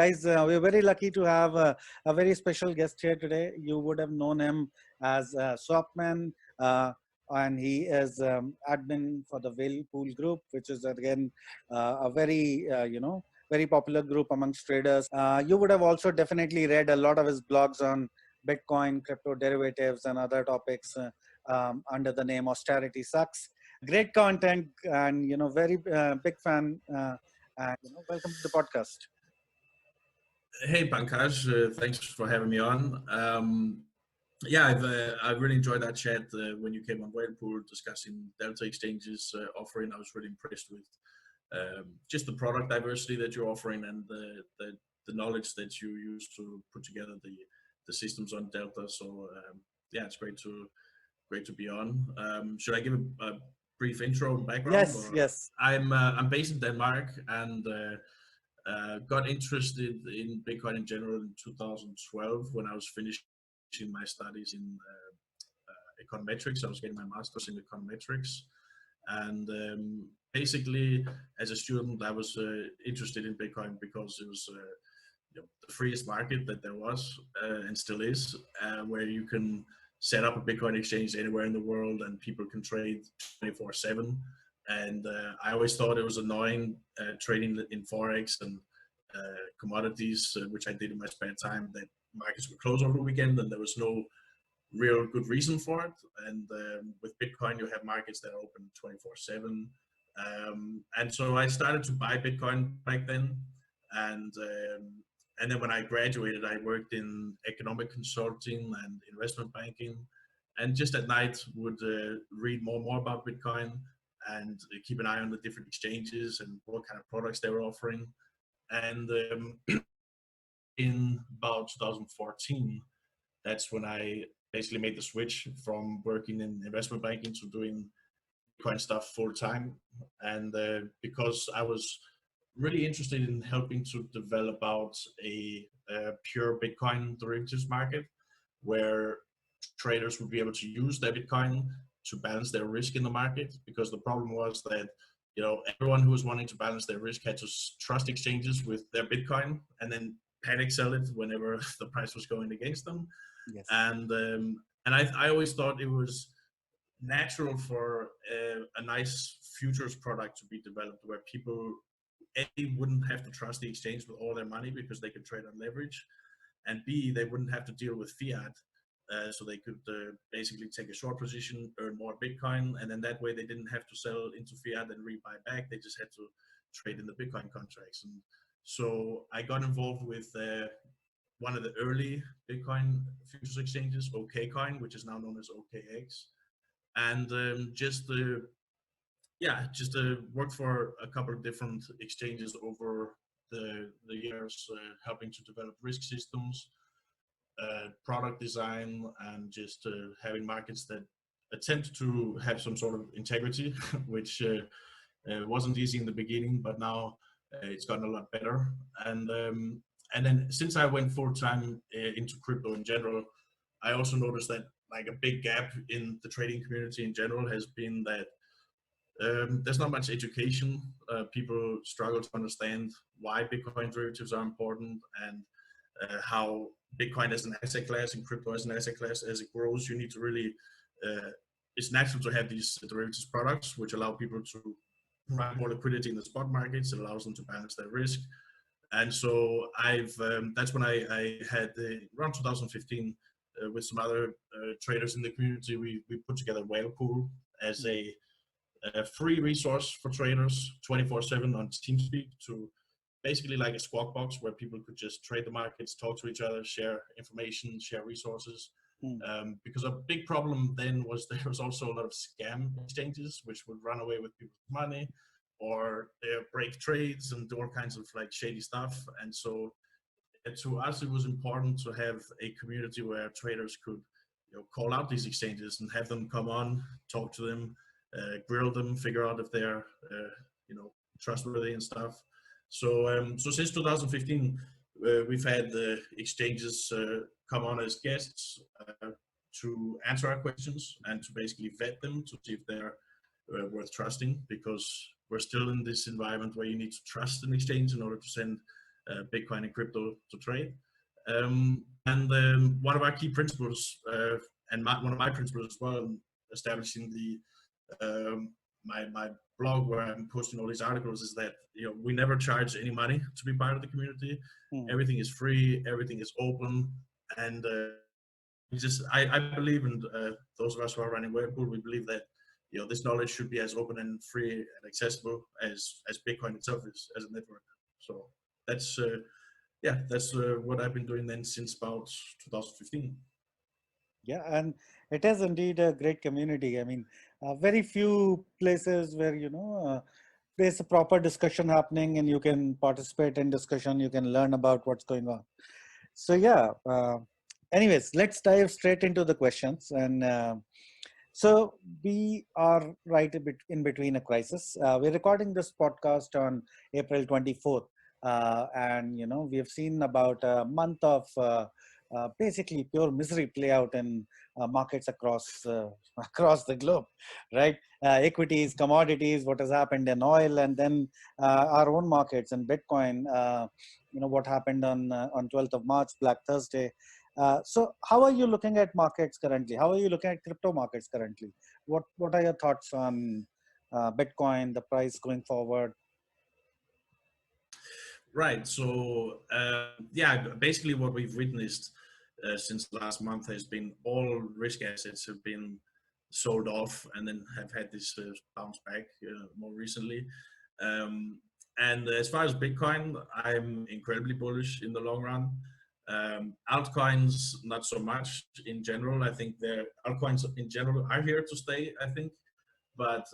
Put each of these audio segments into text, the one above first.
guys, we're very lucky to have a very special guest here today. You would have known him as Swapman, and he is admin for the Whale Pool Group, which is again a very, very popular group amongst traders. You would have also definitely read a lot of his blogs on Bitcoin, crypto derivatives, and other topics under the name Austerity Sucks. Great content, and very big fan. And welcome to the podcast. Hey Pankaj, thanks for having me on. Yeah, I've really enjoyed that chat when you came on Whirlpool discussing Delta Exchange's offering. I was really impressed with just the product diversity that you're offering and the knowledge that you use to put together the systems on Delta. So yeah, it's great to be on. Should I give a brief intro and background? Yes, yes. I'm based in Denmark and got interested in Bitcoin in general in 2012 when I was finishing my studies in econometrics. I was getting my master's in econometrics, and basically, as a student, I was interested in Bitcoin because it was the freest market that there was and still is, where you can set up a Bitcoin exchange anywhere in the world and people can trade 24/7. And I always thought it was annoying trading in Forex and commodities, which I did in my spare time, that markets were closed over the weekend and there was no real good reason for it. And with Bitcoin, you have markets that are open 24/7. And so I started to buy Bitcoin back then. And then when I graduated, I worked in economic consulting and investment banking. And just at night would read more and more about Bitcoin and keep an eye on the different exchanges and what kind of products they were offering. And in about 2014, that's when I basically made the switch from working in investment banking to doing Bitcoin stuff full time. And because I was really interested in helping to develop out a pure Bitcoin derivatives market where traders would be able to use their Bitcoin to balance their risk in the market, because the problem was that everyone who was wanting to balance their risk had to trust exchanges with their Bitcoin and then panic sell it whenever the price was going against them. Yes. And I always thought it was natural for a nice futures product to be developed where people wouldn't have to trust the exchange with all their money because they could trade on leverage, and B, they wouldn't have to deal with fiat. So they could basically take a short position, earn more Bitcoin, and then that way they didn't have to sell into fiat and rebuy back. They just had to trade in the Bitcoin contracts. And so I got involved with one of the early Bitcoin futures exchanges, OKCoin, which is now known as OKX, and just worked for a couple of different exchanges over the years, helping to develop risk systems, product design, and just having markets that attempt to have some sort of integrity, which wasn't easy in the beginning, but now it's gotten a lot better. And then since I went full time into crypto in general, I also noticed that like a big gap in the trading community in general has been that there's not much education. People struggle to understand why Bitcoin derivatives are important and how Bitcoin as an asset class and crypto as an asset class, as it grows, you need to really, it's natural to have these derivatives products, which allow people to provide more liquidity in the spot markets. It allows them to balance their risk. And so that's when I had around 2015, with some other traders in the community, we put together Whalepool as a free resource for traders 24/7 on TeamSpeak, to basically like a Squawk Box where people could just trade the markets, talk to each other, share information, share resources. Because a big problem then was there was also a lot of scam exchanges which would run away with people's money or break trades and do all kinds of like shady stuff. And so to us, it was important to have a community where traders could call out these exchanges and have them come on, talk to them, grill them, figure out if they're trustworthy and stuff. So since 2015, we've had the exchanges come on as guests to answer our questions and to basically vet them to see if they're worth trusting, because we're still in this environment where you need to trust an exchange in order to send Bitcoin and crypto to trade. One of our key principles, one of my principles as well, in establishing the my blog where I'm posting all these articles, is that we never charge any money to be part of the community. Everything is free, everything is open, and I believe in those of us who are running Whirlpool. We believe that this knowledge should be as open and free and accessible as Bitcoin itself is as a network. So that's what I've been doing then since about 2015. Yeah, and it is indeed a great community. I mean, very few places where there's a proper discussion happening, and you can participate in discussion. You can learn about what's going on. So yeah. Anyways, let's dive straight into the questions. And so we are right a bit in between a crisis. We're recording this podcast on April 24th, and we have seen about a month of basically pure misery play out in markets across across the globe, right? Equities, commodities, what has happened in oil, and then our own markets and Bitcoin. What happened on 12th of March, Black Thursday. So how are you looking at markets currently? How are you looking at crypto markets currently? What are your thoughts on Bitcoin, the price going forward? Right. So basically what we've witnessed since last month has been all risk assets have been sold off and then have had this bounce back more recently. And as far as Bitcoin, I'm incredibly bullish in the long run. Altcoins, not so much in general. I think altcoins in general are here to stay, I think, but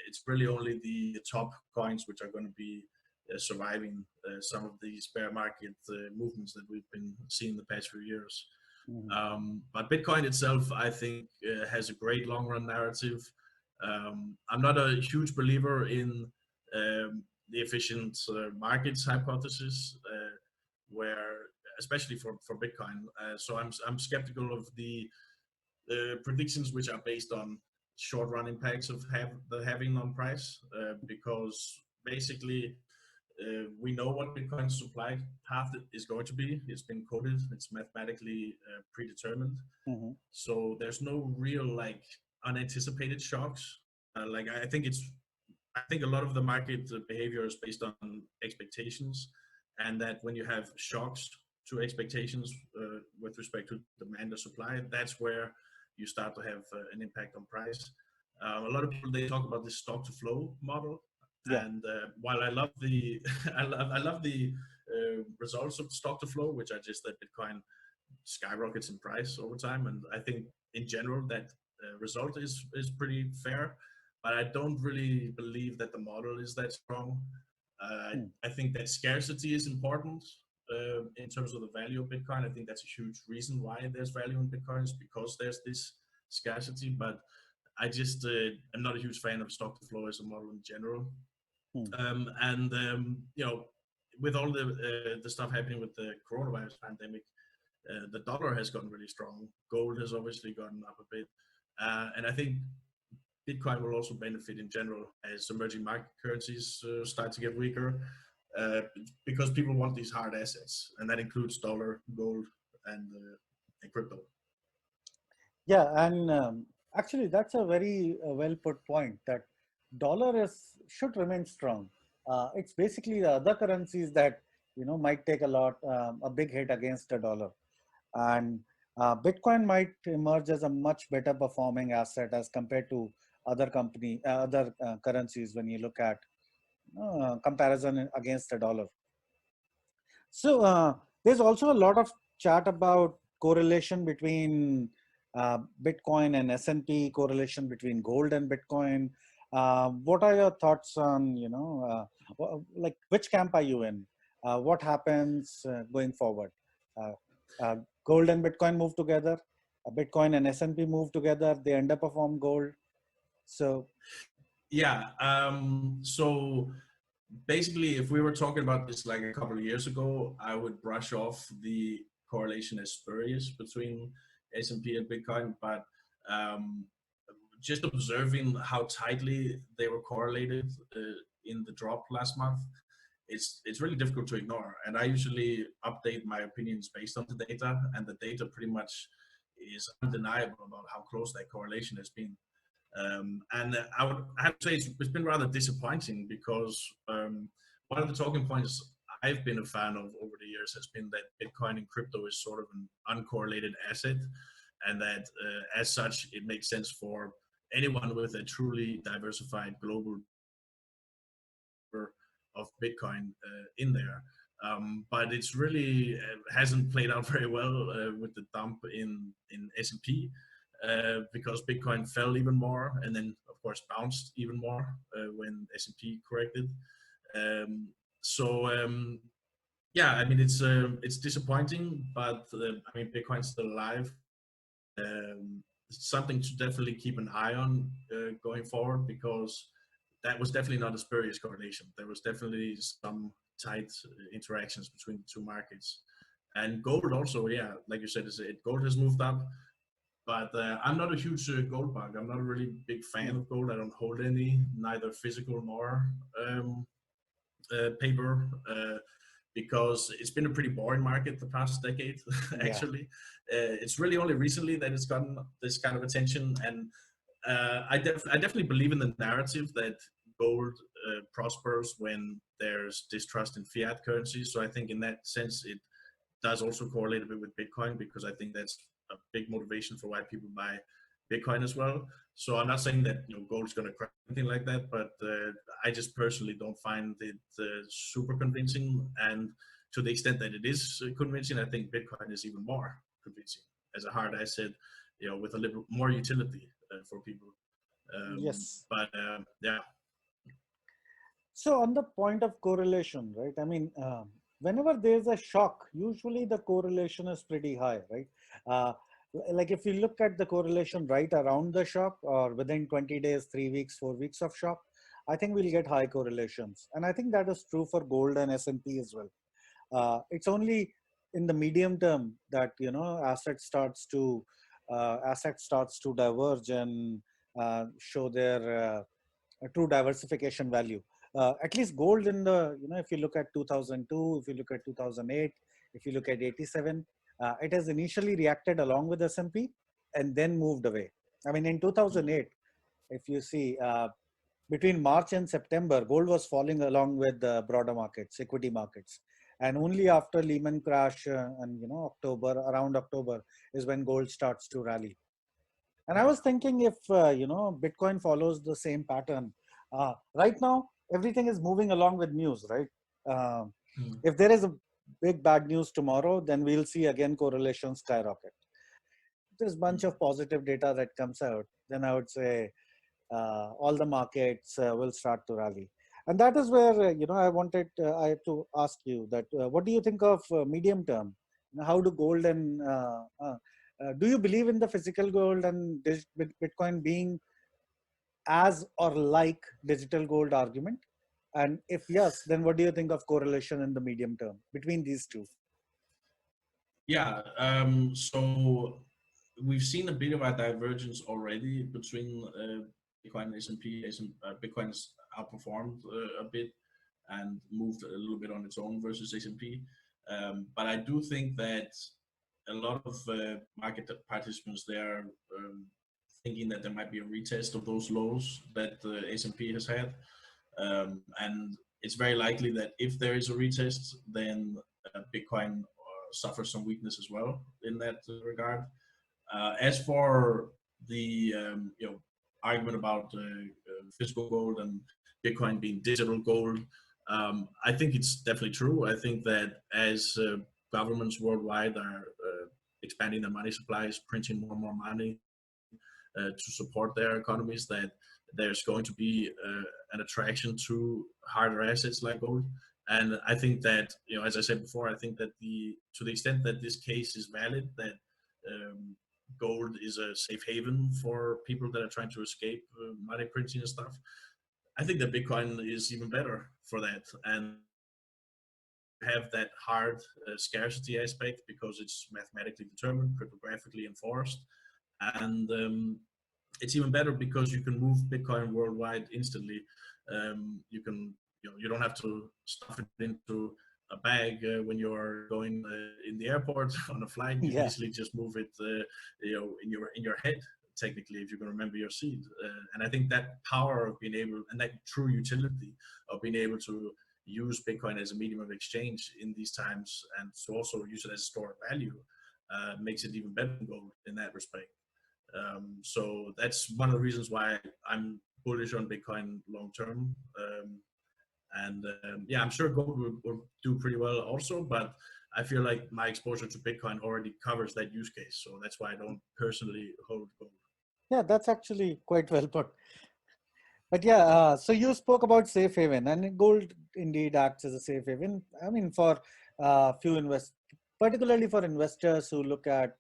it's really only the top coins which are going to be surviving some of these bear market movements that we've been seeing the past few years. But Bitcoin itself, I think, has a great long run narrative. I'm not a huge believer in the efficient markets hypothesis, where especially for Bitcoin. So I'm skeptical of the predictions which are based on short run impacts of the halving on price, because basically we know what Bitcoin's supply path is going to be. It's been coded. It's mathematically predetermined. So there's no real unanticipated shocks. I think a lot of the market behavior is based on expectations, and that when you have shocks to expectations with respect to demand or supply, that's where you start to have an impact on price. A lot of people, they talk about this stock to flow model. Yeah. And while I love the I love the results of stock to flow, which are just that Bitcoin skyrockets in price over time, and I think in general that result is pretty fair, but I don't really believe that the model is that strong. I think that scarcity is important in terms of the value of Bitcoin. I think that's a huge reason why there's value in Bitcoin, is because there's this scarcity. But I just am not a huge fan of stock to flow as a model in general. With all the stuff happening with the coronavirus pandemic, the dollar has gotten really strong. Gold has obviously gotten up a bit, and I think Bitcoin will also benefit in general as emerging market currencies start to get weaker, because people want these hard assets, and that includes dollar, gold, and crypto. Yeah, and actually, that's a very well put point, that dollar should remain strong. It's basically the other currencies that might take a big hit against the dollar, and Bitcoin might emerge as a much better performing asset as compared to other currencies when you look at comparison against the dollar. So there's also a lot of chat about correlation between Bitcoin and S&P, correlation between gold and Bitcoin. What are your thoughts on, which camp are you in? What happens going forward? Gold and Bitcoin move together. Bitcoin and S&P move together. They underperform gold. So, yeah. So basically, if we were talking about this like a couple of years ago, I would brush off the correlation as spurious between S&P and Bitcoin. But just observing how tightly they were correlated in the drop last month, it's really difficult to ignore. And I usually update my opinions based on the data, and the data pretty much is undeniable about how close that correlation has been. And I have to say it's been rather disappointing because one of the talking points I've been a fan of over the years has been that Bitcoin and crypto is sort of an uncorrelated asset, and that as such, it makes sense for anyone with a truly diversified global of Bitcoin in there. But it's really hasn't played out very well with the dump in S&P because Bitcoin fell even more, and then of course bounced even more when S&P corrected. Um, so yeah, I mean it's disappointing, but I mean Bitcoin's still alive. It's something to definitely keep an eye on going forward, because that was definitely not a spurious correlation. There was definitely some tight interactions between the two markets. And gold also, yeah, like you said, gold has moved up, but I'm not a huge gold bug. I'm not a really big fan of gold. I don't hold any, neither physical nor paper, because it's been a pretty boring market the past decade, Yeah. actually. It's really only recently that it's gotten this kind of attention. And I definitely believe in the narrative that gold prospers when there's distrust in fiat currency. So I think in that sense, it does also correlate a bit with Bitcoin, because I think that's a big motivation for why people buy Bitcoin as well. So I'm not saying that gold is going to crash anything like that, but I just personally don't find it super convincing. And to the extent that it is convincing, I think Bitcoin is even more convincing as a hard asset, with a little more utility for people. Yes. But yeah. So on the point of correlation, right? I mean, whenever there's a shock, usually the correlation is pretty high, right? Like if you look at the correlation right around the shock or within 20 days, 3 weeks, 4 weeks of shock, I think we'll get high correlations. And I think that is true for gold and S&P as well. It's only in the medium term that, asset starts to diverge and show their true diversification value. At least gold in the, if you look at 2002, if you look at 2008, if you look at 87, it has initially reacted along with S&P and then moved away. I mean, in 2008, if you see, between March and September, gold was falling along with the broader markets, equity markets. And only after Lehman crash and, around October is when gold starts to rally. And I was thinking if, Bitcoin follows the same pattern. Right now, everything is moving along with news, right? If there is a big bad news tomorrow, then we'll see again correlation skyrocket. If there's a bunch of positive data that comes out, then I would say all the markets will start to rally. And that is where, I have to ask you that, what do you think of medium term? How do gold and do you believe in the physical gold and Bitcoin being as or like digital gold argument? And if yes, then what do you think of correlation in the medium term between these two? Yeah. So we've seen a bit of a divergence already between Bitcoin and S&P. Bitcoin has outperformed a bit and moved a little bit on its own versus S&P. But I do think that a lot of market participants, they are thinking that there might be a retest of those lows that S&P has had. And it's very likely that if there is a retest, then Bitcoin suffers some weakness as well in that regard. As for the argument about physical gold and Bitcoin being digital gold, I think it's definitely true. I think that as governments worldwide are expanding their money supplies, printing more and more money to support their economies, that there's going to be an attraction to harder assets like gold. And I think that, as I said before, I think that to the extent that this case is valid, that gold is a safe haven for people that are trying to escape money printing and stuff, I think that Bitcoin is even better for that. And have that hard scarcity aspect because it's mathematically determined, cryptographically enforced. And it's even better because you can move Bitcoin worldwide instantly. You can you don't have to stuff it into a bag when you're going in the airport on a flight. You can Yeah. easily just move it, in your head. Technically, if you can remember your seat, and I think that power of being able, and that true utility of being able to use Bitcoin as a medium of exchange in these times, and to also use it as a store of value, makes it even better than gold in that respect. So that's one of the reasons why I'm bullish on Bitcoin long term. And yeah, I'm sure gold will do pretty well also, but I feel like my exposure to Bitcoin already covers that use case. So that's why I don't personally hold gold. Yeah, that's actually quite well put. But yeah, so you spoke about safe haven, and gold indeed acts as a safe haven. I mean, for few particularly for investors who look at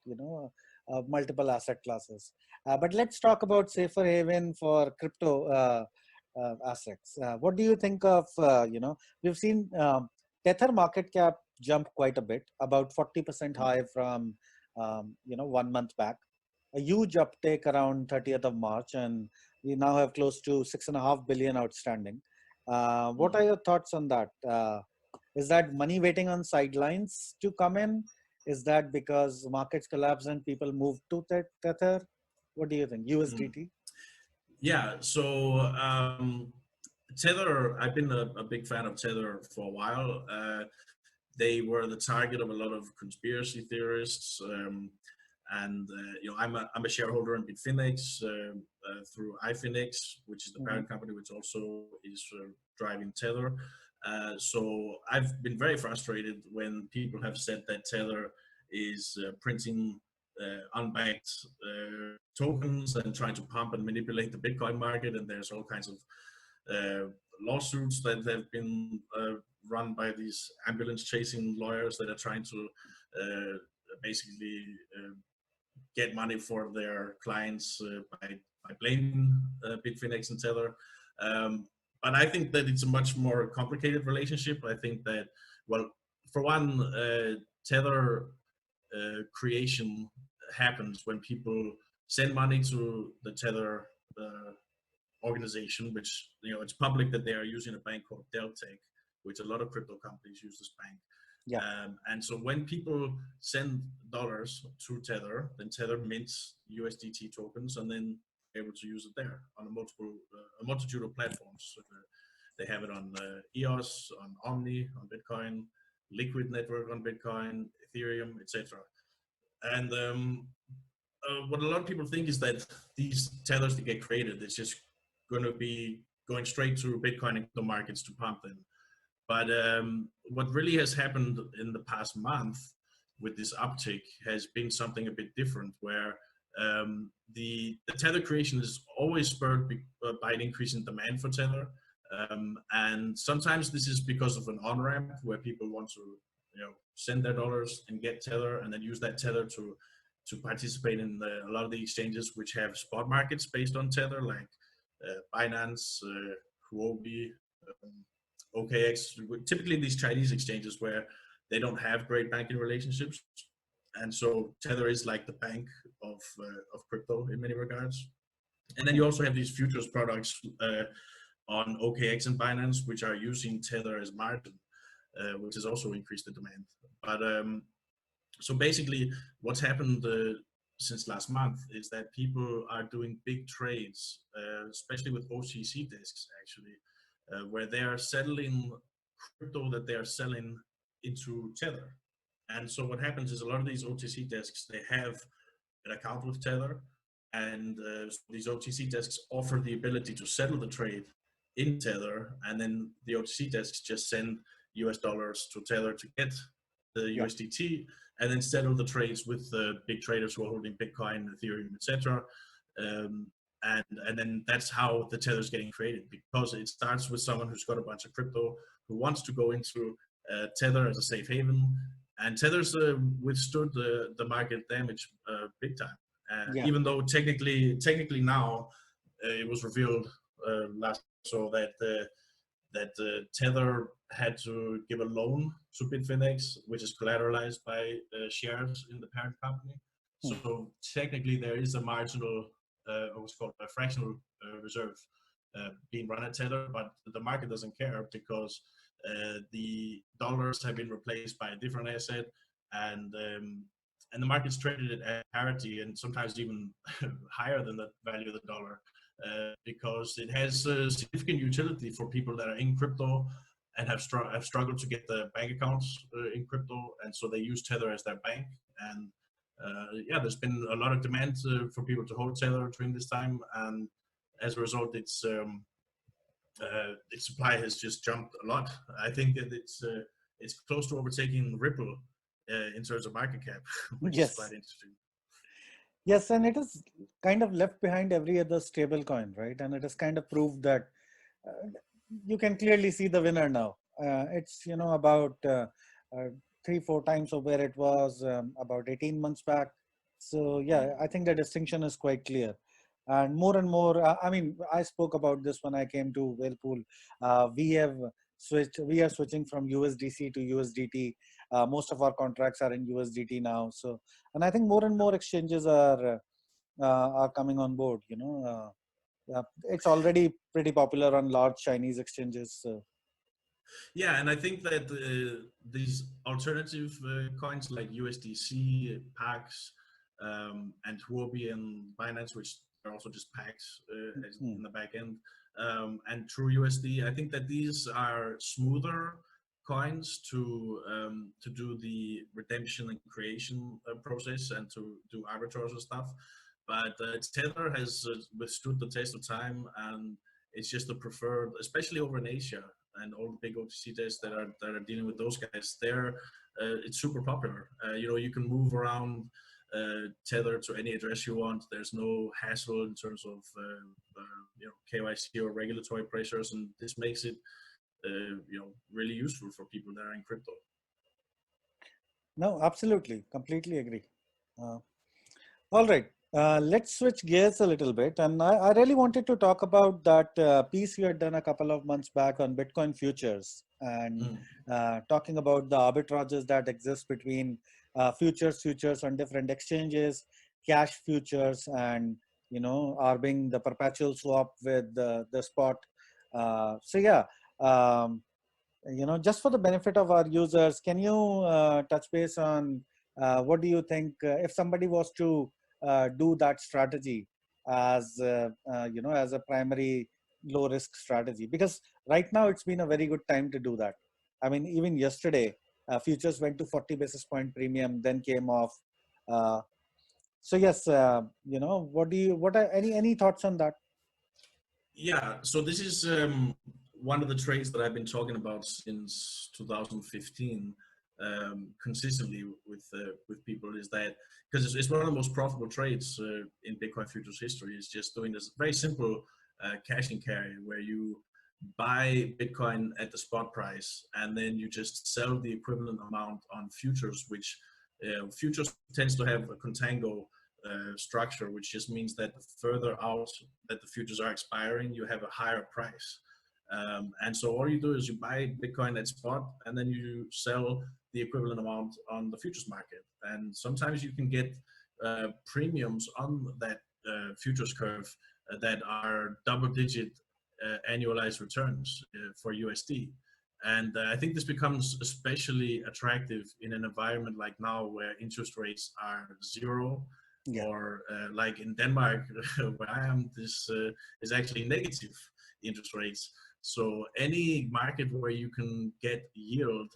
multiple asset classes. But let's talk about safer haven for crypto assets. What do you think of we've seen Tether market cap jump quite a bit, about 40% high from 1 month back. A huge uptake around 30th of March, and we now have close to 6.5 billion outstanding. What are your thoughts on that? Is that money waiting on sidelines to come in? Is that because markets collapse and people move to Tether? What do you think? Mm. USDT? Yeah, so Tether, I've been a big fan of Tether for a while. They were the target of a lot of conspiracy theorists. And I'm a shareholder in Bitfinex through iFinex, which is the parent company, which also is driving Tether. So I've been very frustrated when people have said that Tether is printing unbanked tokens and trying to pump and manipulate the Bitcoin market, and there's all kinds of lawsuits that have been run by these ambulance chasing lawyers that are trying to basically get money for their clients by blaming Bitfinex and Tether. But I think that it's a much more complicated relationship. I think that, well, for one, Tether creation happens when people send money to the Tether organization, which it's public that they are using a bank called Deltec, which a lot of crypto companies use this bank. Yeah. And so when people send dollars to Tether, then Tether mints USDT tokens, and then able to use it there on a multitude of platforms. They have it on EOS, on Omni, on Bitcoin, Liquid Network on Bitcoin, Ethereum, etc. And what a lot of people think is that these tethers that get created, it's just going to be going straight to Bitcoin and the markets to pump them. But what really has happened in the past month with this uptick has been something a bit different, where the Tether creation is always spurred by an increase in demand for Tether. And sometimes this is because of an on-ramp where people want to send their dollars and get Tether, and then use that Tether to participate in a lot of the exchanges which have spot markets based on Tether, like Binance, Huobi, OKX, typically these Chinese exchanges where they don't have great banking relationships. And so Tether is like the bank of crypto in many regards. And then you also have these futures products on OKX and Binance, which are using Tether as margin, which has also increased the demand. But so basically what's happened since last month is that people are doing big trades, especially with OTC desks actually, where they are settling crypto that they are selling into Tether. And so what happens is a lot of these OTC desks, they have an account with Tether, and so these OTC desks offer the ability to settle the trade in Tether, and then the OTC desks just send US dollars to Tether to get the USDT, and then settle the trades with the big traders who are holding Bitcoin, Ethereum, etc. And then that's how the Tether is getting created, because it starts with someone who's got a bunch of crypto who wants to go into Tether as a safe haven, and Tether's withstood the market damage big time. Even though technically now it was revealed last so that Tether had to give a loan to Bitfinex, which is collateralized by shares in the parent company. So technically there is a marginal, what's called a fractional reserve being run at Tether, but the market doesn't care because the dollars have been replaced by a different asset, and um, and the market's traded it at parity and sometimes even higher than the value of the dollar, because it has significant utility for people that are in crypto and have struggled to get the bank accounts in crypto, and so they use Tether as their bank. And yeah, there's been a lot of demand for people to hold Tether during this time, and as a result, its supply has just jumped a lot. I think that it's close to overtaking Ripple in terms of market cap, which is quite Yes. interesting. Yes, and it is kind of left behind every other stable coin, right? And it has kind of proved that uh, you can clearly see the winner now. It's about uh, 3-4 times of where it was about 18 months back. So yeah, I think the distinction is quite clear. And more, I mean, I spoke about this when I came to Whirlpool. We are switching from USDC to USDT. Most of our contracts are in USDT now. So, and I think more and more exchanges are coming on board. Yeah, it's already pretty popular on large Chinese exchanges. So. Yeah, and I think that these alternative coins like USDC, PAX, and Huobi and Binance, which are also just PAX Hmm. in the back end, and True USD, I think that these are smoother coins to do the redemption and creation process and to do arbitrage and stuff. But Tether has withstood the test of time, and it's just the preferred, especially over in Asia and all the big OTC desks that are dealing with those guys. It's super popular. You can move around Tether to any address you want. There's no hassle in terms of KYC or regulatory pressures, and this makes it really useful for people that are in crypto. No, absolutely, completely agree. Uh, all right, let's switch gears a little bit, and I really wanted to talk about that piece you had done a couple of months back on Bitcoin futures, and Mm. talking about the arbitrages that exist between futures on different exchanges, cash futures, and arbing the perpetual swap with the spot. So yeah. Um, just for the benefit of our users, can you touch base on what do you think if somebody was to do that strategy as as a primary low risk strategy? Because right now it's been a very good time to do that. I mean, even yesterday, futures went to 40 basis point premium, then came off. Uh, so yes, what are any thoughts on that? Yeah, so this is one of the trades that I've been talking about since 2015, consistently with people, is that because it's one of the most profitable trades in Bitcoin futures history. Is just doing this very simple cash and carry where you buy Bitcoin at the spot price and then you just sell the equivalent amount on futures, which futures tends to have a contango structure, which just means that the further out that the futures are expiring, you have a higher price. And so all you do is you buy Bitcoin at spot and then you sell the equivalent amount on the futures market. And sometimes you can get premiums on that futures curve that are double digit annualized returns for USD. And I think this becomes especially attractive in an environment like now where interest rates are zero, Yeah. or like in Denmark, where I am, this is actually negative interest rates. So any market where you can get yield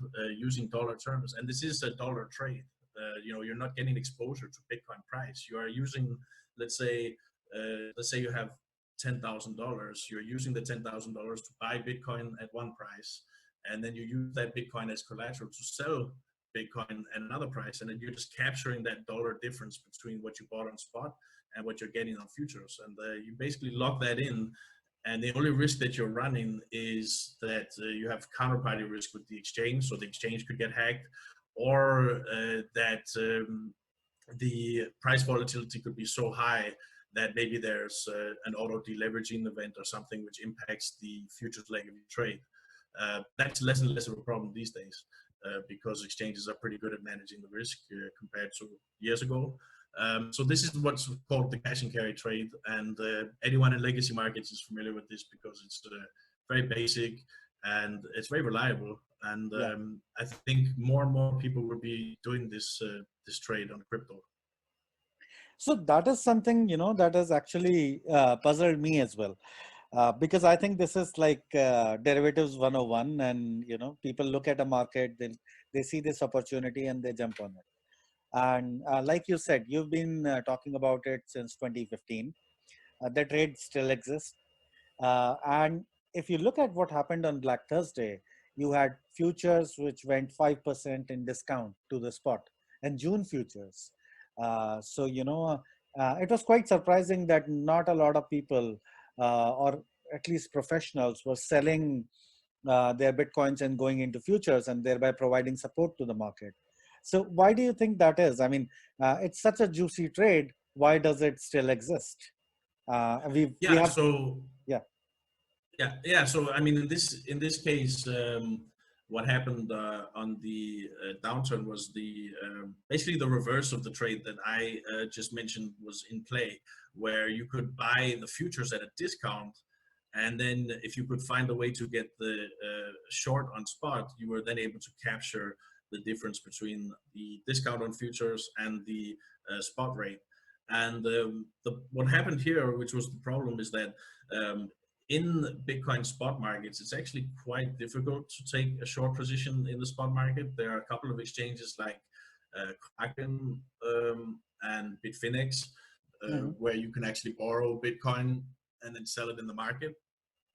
using dollar terms, and this is a dollar trade, you're not getting exposure to Bitcoin price. You are using, let's say you have $10,000. You're using the $10,000 to buy Bitcoin at one price, and then you use that Bitcoin as collateral to sell Bitcoin at another price, and then you're just capturing that dollar difference between what you bought on spot and what you're getting on futures, and you basically lock that in. And the only risk that you're running is that you have counterparty risk with the exchange, so the exchange could get hacked, or that the price volatility could be so high that maybe there's an auto deleveraging event or something which impacts the futures leg of your trade. That's less and less of a problem these days because exchanges are pretty good at managing the risk compared to years ago. So this is what's called the cash and carry trade, and anyone in legacy markets is familiar with this because it's very basic and it's very reliable. And Yeah. I think more and more people will be doing this trade on crypto. So that is something, that has actually puzzled me as well. Because I think this is like derivatives 101, and people look at a market, they see this opportunity and they jump on it. And like you said, you've been talking about it since 2015. The trade still exists. And if you look at what happened on Black Thursday, you had futures which went 5% in discount to the spot, and June futures. So, it was quite surprising that not a lot of people, or at least professionals, were selling their Bitcoins and going into futures and thereby providing support to the market. So, why do you think that is? I mean, it's such a juicy trade. Why does it still exist? We Yeah. have, So yeah. yeah. So I mean, in this case, what happened on the downturn was basically the reverse of the trade that I just mentioned was in play, where you could buy the futures at a discount, and then if you could find a way to get the short on spot, you were then able to capture the difference between the discount on futures and the spot rate. And what happened here, which was the problem, is that um, in Bitcoin spot markets, it's actually quite difficult to take a short position in the spot market. There are a couple of exchanges like Kraken and Bitfinex, Hmm. where you can actually borrow Bitcoin and then sell it in the market.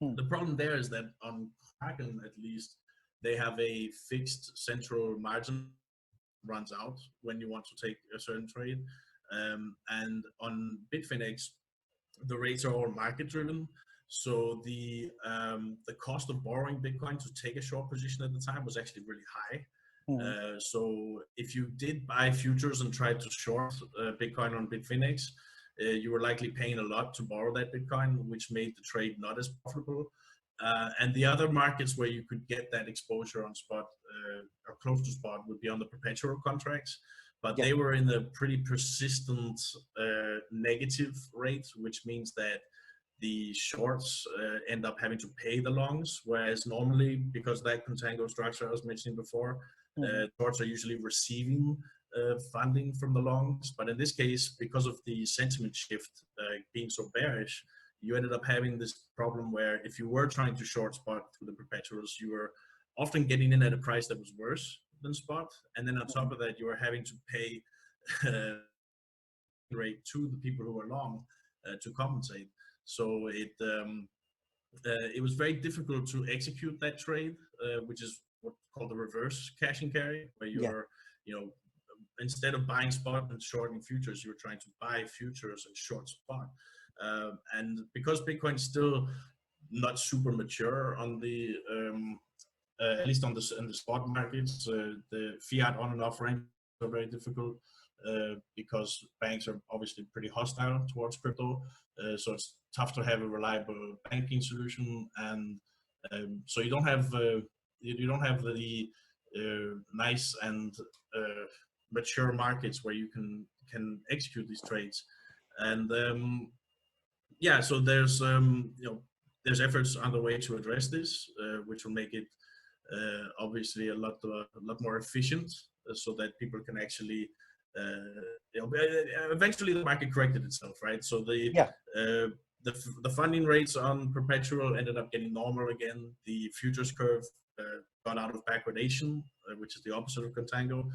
Hmm. The problem there is that on Kraken, at least, they have a fixed central margin runs out when you want to take a certain trade. And on Bitfinex, the rates are all market driven. So the cost of borrowing Bitcoin to take a short position at the time was actually really high. Hmm. So if you did buy futures and tried to short Bitcoin on Bitfinex, you were likely paying a lot to borrow that Bitcoin, which made the trade not as profitable. And the other markets where you could get that exposure on spot or close to spot would be on the perpetual contracts, but Yeah. they were in a pretty persistent negative rate, which means that the shorts end up having to pay the longs, whereas normally, because that contango structure I was mentioning before, Hmm. shorts are usually receiving funding from the longs. But in this case, because of the sentiment shift being so bearish, you ended up having this problem where if you were trying to short spot through the perpetuals, you were often getting in at a price that was worse than spot. And then on top of that, you were having to pay rate to the people who were long to compensate. So it was very difficult to execute that trade, which is what's called the reverse cash and carry, where Yeah. you're, instead of buying spot and shorting futures, you're trying to buy futures and short spot. And because Bitcoin's still not super mature on the, at least on in the spot markets, the fiat on and off ramps are very difficult because banks are obviously pretty hostile towards crypto. So it's tough to have a reliable banking solution, and so you don't have the nice and mature markets where you can execute these trades. And yeah, so there's efforts underway to address this, which will make it obviously a lot more efficient, so that people can actually eventually the market corrected itself, right? So Yeah. the funding rates on perpetual ended up getting normal again. The futures curve got out of backwardation, which is the opposite of contango,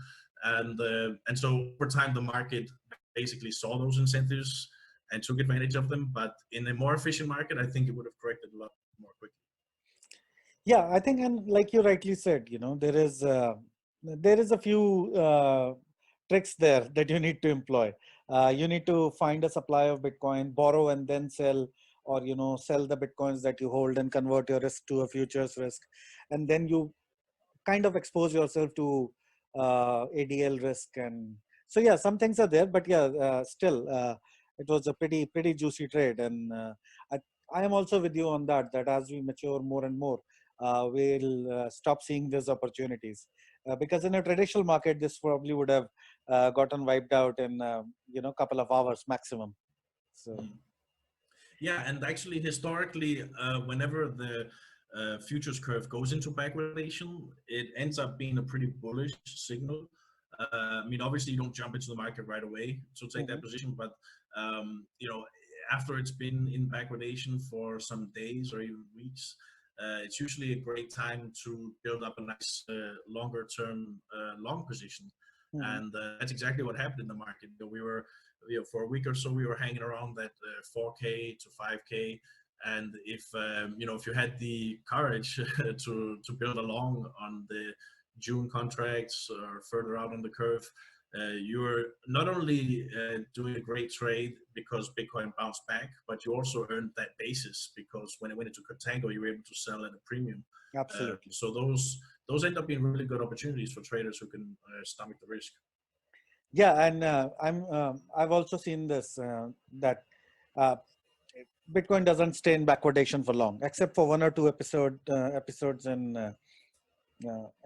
and so over time the market basically saw those incentives and took advantage of them. But in a more efficient market, I think it would have corrected a lot more quickly. Yeah, I think, and like you rightly said, there is a few tricks there that you need to employ. You need to find a supply of Bitcoin, borrow and then sell, or sell the Bitcoins that you hold and convert your risk to a futures risk, and then you kind of expose yourself to ADL risk. And so yeah, some things are there, but yeah, still it was a pretty juicy trade. And I, I am also with you on that as we mature more and more, we'll stop seeing these opportunities. because in a traditional market, this probably would have gotten wiped out in couple of hours maximum. So Mm. Yeah, and actually, historically, whenever the futures curve goes into backwardation, it ends up being a pretty bullish signal. I mean, obviously, you don't jump into the market right away to take that mhm. position, but you know, after it's been in backwardation for some days or even weeks, it's usually a great time to build up a nice longer-term long position, Mhm. and that's exactly what happened in the market. We were for a week or so we were hanging around that 4K to 5K, and if if you had the courage to build along on the June contracts or further out on the curve, you're not only doing a great trade because Bitcoin bounced back, but you also earned that basis because when it went into contango, you were able to sell at a premium. Absolutely. So those end up being really good opportunities for traders who can stomach the risk. Yeah, and I've also seen this that uh, Bitcoin doesn't stay in backwardation for long, except for one or two episodes in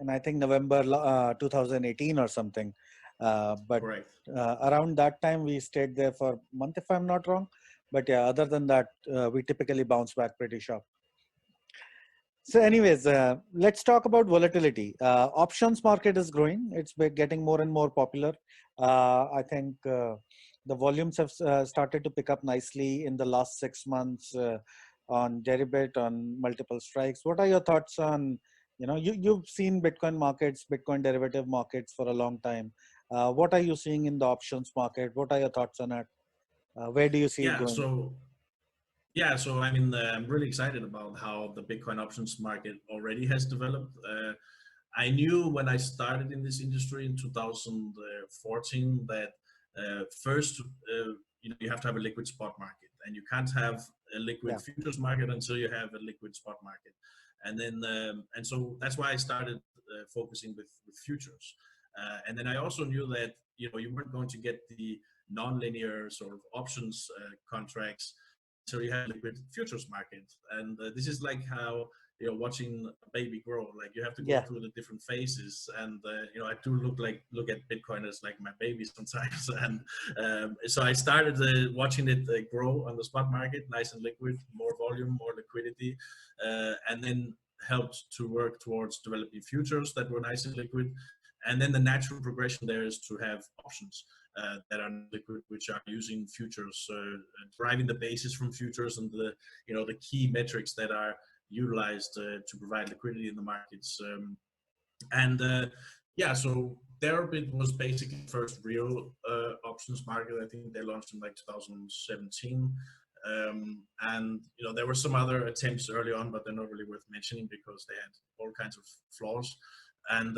I think November 2018 or something. But Correct. around that time, we stayed there for a month, if I'm not wrong. But yeah, other than that, we typically bounce back pretty sharp. So, anyways, let's talk about volatility. Options market is growing. It's getting more and more popular. I think the volumes have started to pick up nicely in the last 6 months on Deribit, on multiple strikes. What are your thoughts on, you've seen Bitcoin markets, Bitcoin derivative markets for a long time. What are you seeing in the options market? What are your thoughts on it? Where do you see it Yeah, going? so I mean, I'm really excited about how the Bitcoin options market already has developed. I knew when I started in this industry in 2014 that first, you have to have a liquid spot market, and you can't have a liquid Yeah. futures market until you have a liquid spot market. And then, and so that's why I started focusing with futures. And then I also knew that you weren't going to get the non-linear sort of options contracts so you have liquid futures market, and this is like how watching a baby grow. Like you have to go Yeah. through the different phases, and I do look at Bitcoin as like my baby sometimes. And so I started watching it grow on the spot market, nice and liquid, more volume, more liquidity, and then helped to work towards developing futures that were nice and liquid. And then the natural progression there is to have options that are liquid, which are using futures, deriving the basis from futures and the key metrics that are utilized to provide liquidity in the markets. And yeah, so Deribit was basically the first real options market. I think they launched in like 2017. And there were some other attempts early on, but they're not really worth mentioning because they had all kinds of flaws. And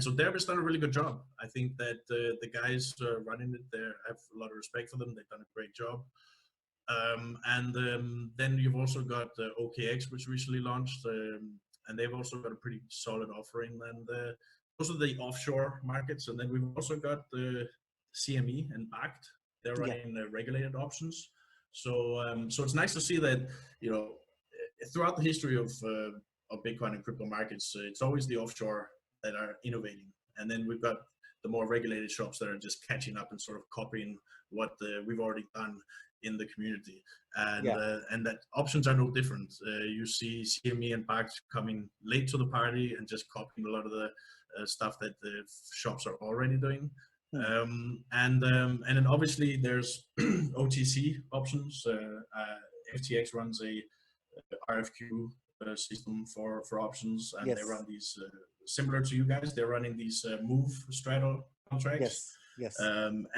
so Deribit's done a really good job. I think that the guys running it there, I have a lot of respect for them. They've done a great job. And then you've also got OKX, which recently launched, and they've also got a pretty solid offering. And those are the offshore markets. And then we've also got the CME and BACT. They're Yeah. running regulated options. So it's nice to see that throughout the history of Bitcoin and crypto markets, it's always the offshore that are innovating, and then we've got the more regulated shops that are just catching up and sort of copying what we've already done in the community. And Yeah. and that options are no different. You see CME and BACT coming late to the party and just copying a lot of the stuff that the shops are already doing. Hmm. And then obviously there's OTC options. FTX runs a RFQ system for options, and they Yes. run these similar to you guys. They're running these move straddle contracts, Yes. Yes.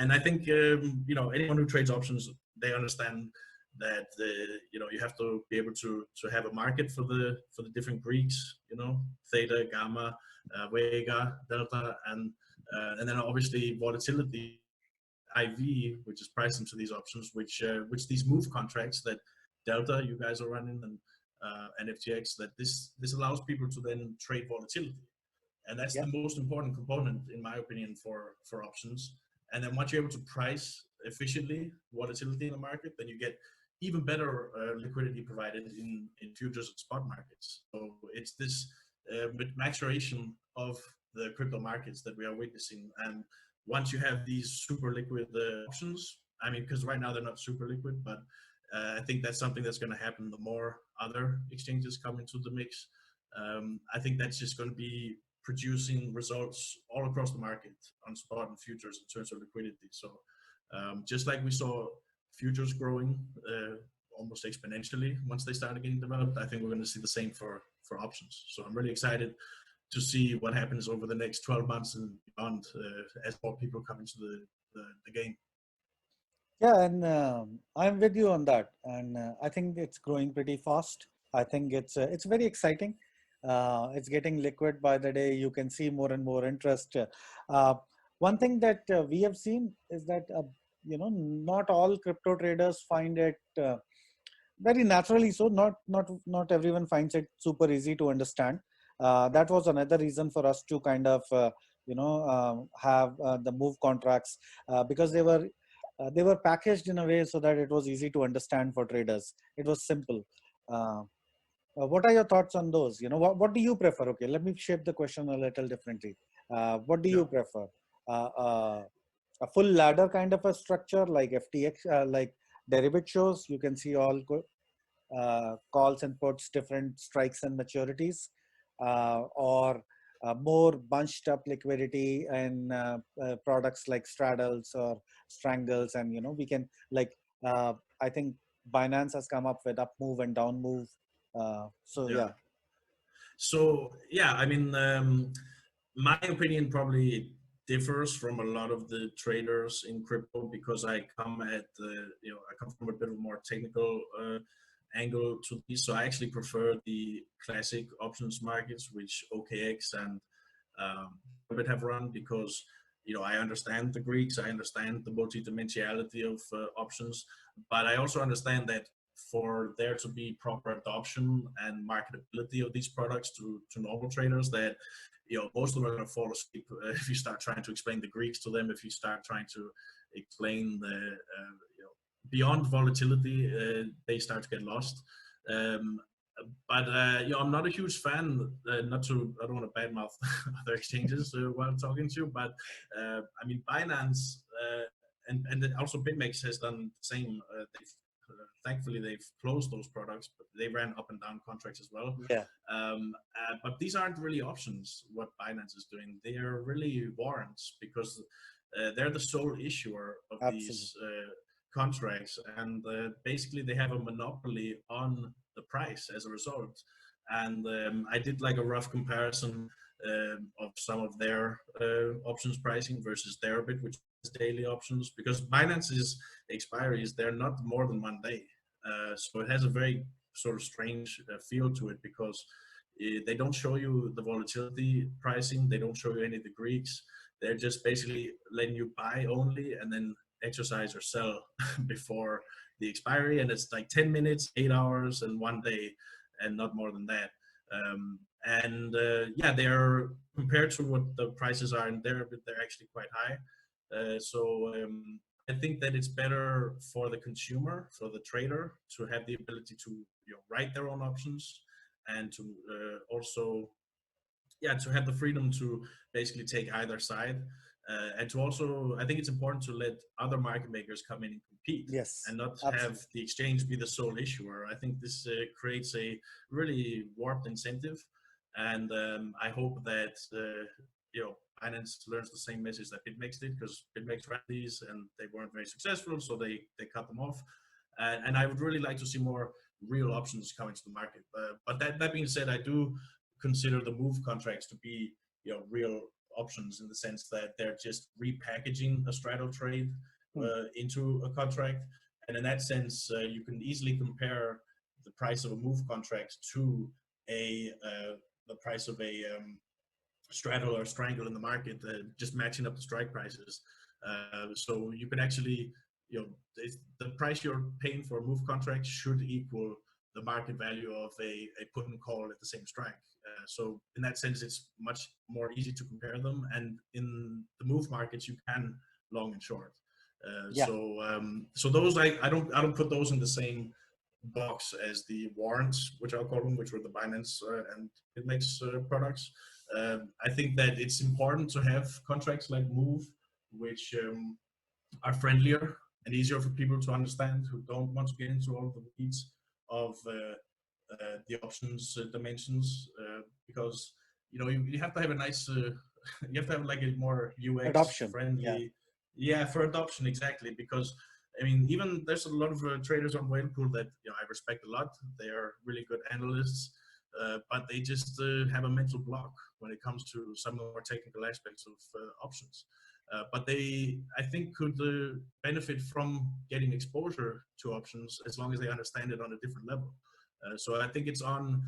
and I think anyone who trades options, they understand that you have to be able to have a market for the different Greeks, theta, gamma, vega, delta, and then obviously volatility, IV, which is priced into these options, which these move contracts that Delta you guys are running and FTX, that this allows people to then trade volatility, and that's Yeah. the most important component in my opinion for options. And then once you're able to price efficiently volatility in the market, then you get even better liquidity provided in futures and spot markets. So it's this maturation of the crypto markets that we are witnessing. And once you have these super liquid options, I mean, because right now they're not super liquid, but I think that's something that's going to happen the more other exchanges come into the mix. I think that's just going to be producing results all across the market on spot and futures in terms of liquidity. So just like we saw futures growing almost exponentially once they started getting developed, I think we're going to see the same for options. So I'm really excited to see what happens over the next 12 months and beyond as more people come into the game. Yeah, and I'm with you on that, and I think it's growing pretty fast. I think it's very exciting. It's getting liquid by the day. You can see more and more interest. One thing that we have seen is that not all crypto traders find it very naturally. So not everyone finds it super easy to understand. That was another reason for us to kind of have the move contracts because they were packaged in a way so that it was easy to understand for traders. It was simple. What are your thoughts on those? What do you prefer? Okay, let me shape the question a little differently. What do Yeah. you prefer? A full ladder kind of a structure like FTX, like Deribit shows. You can see all calls and puts, different strikes and maturities, or more bunched up liquidity and products like straddles or strangles, and we can like I think Binance has come up with up move and down move. So Yeah. yeah. So yeah, I mean, my opinion probably differs from a lot of the traders in crypto because I come at I come from a bit of a more technical angle to this. So I actually prefer the classic options markets, which OKX and Bit have run, because I understand the Greeks, I understand the multidimensionality of options, but I also understand that for there to be proper adoption and marketability of these products to normal traders, that most of them are going to fall asleep if you start trying to explain the Greeks to them, if you start trying to explain the beyond volatility, they start to get lost. But I'm not a huge fan. I don't want to badmouth other exchanges while I'm talking to you, but I mean Binance and also BitMEX has done the same. Thankfully, they've closed those products, but they ran up and down contracts as well. Yeah. But these aren't really options. What Binance is doing, they are really warrants, because they're the sole issuer of Absolutely. these contracts, and basically they have a monopoly on the price as a result. And I did like a rough comparison of some of their options pricing versus Deribit, which is daily options, because Binance's expiries, they're not more than 1 day. So it has a very sort of strange feel to it, because they don't show you the volatility pricing, they don't show you any of the Greeks. They're just basically letting you buy only and then exercise or sell before the expiry, and it's like 10 minutes, 8 hours, and 1 day, and not more than that. Yeah, they're, compared to what the prices are in there, but they're actually quite high. So I think that it's better for the consumer, for the trader, to have the ability to write their own options, and to also to have the freedom to basically take either side. And to also, I think it's important to let other market makers come in and compete, Yes. and not Absolutely. have the exchange be the sole issuer. I think this creates a really warped incentive, and I hope that Binance learns the same message that BitMEX did, because BitMEX ran these and they weren't very successful, so they cut them off. And I would really like to see more real options coming to the market. But that being said, I do consider the move contracts to be real options, in the sense that they're just repackaging a straddle trade into a contract. And in that sense, you can easily compare the price of a move contract to the price of a straddle or strangle in the market, just matching up the strike prices. So you can actually, the price you're paying for a move contract should equal the market value of a put and call at the same strike. So in that sense, it's much more easy to compare them. And in the move markets, you can long and short. Yeah. So those, I don't put those in the same box as the warrants, which I'll call them, which were the Binance and BitMEX products. I think that it's important to have contracts like Move, which are friendlier and easier for people to understand who don't want to get into all the weeds of the options dimensions, because you have to have a nice you have to have like a more UX Adoption. Yeah. friendly, yeah, for adoption, exactly. Because I mean, even there's a lot of traders on Whalepool that I respect a lot. They are really good analysts, but they just have a mental block when it comes to some of the more technical aspects of options. But they, I think, could benefit from getting exposure to options as long as they understand it on a different level. So I think it's on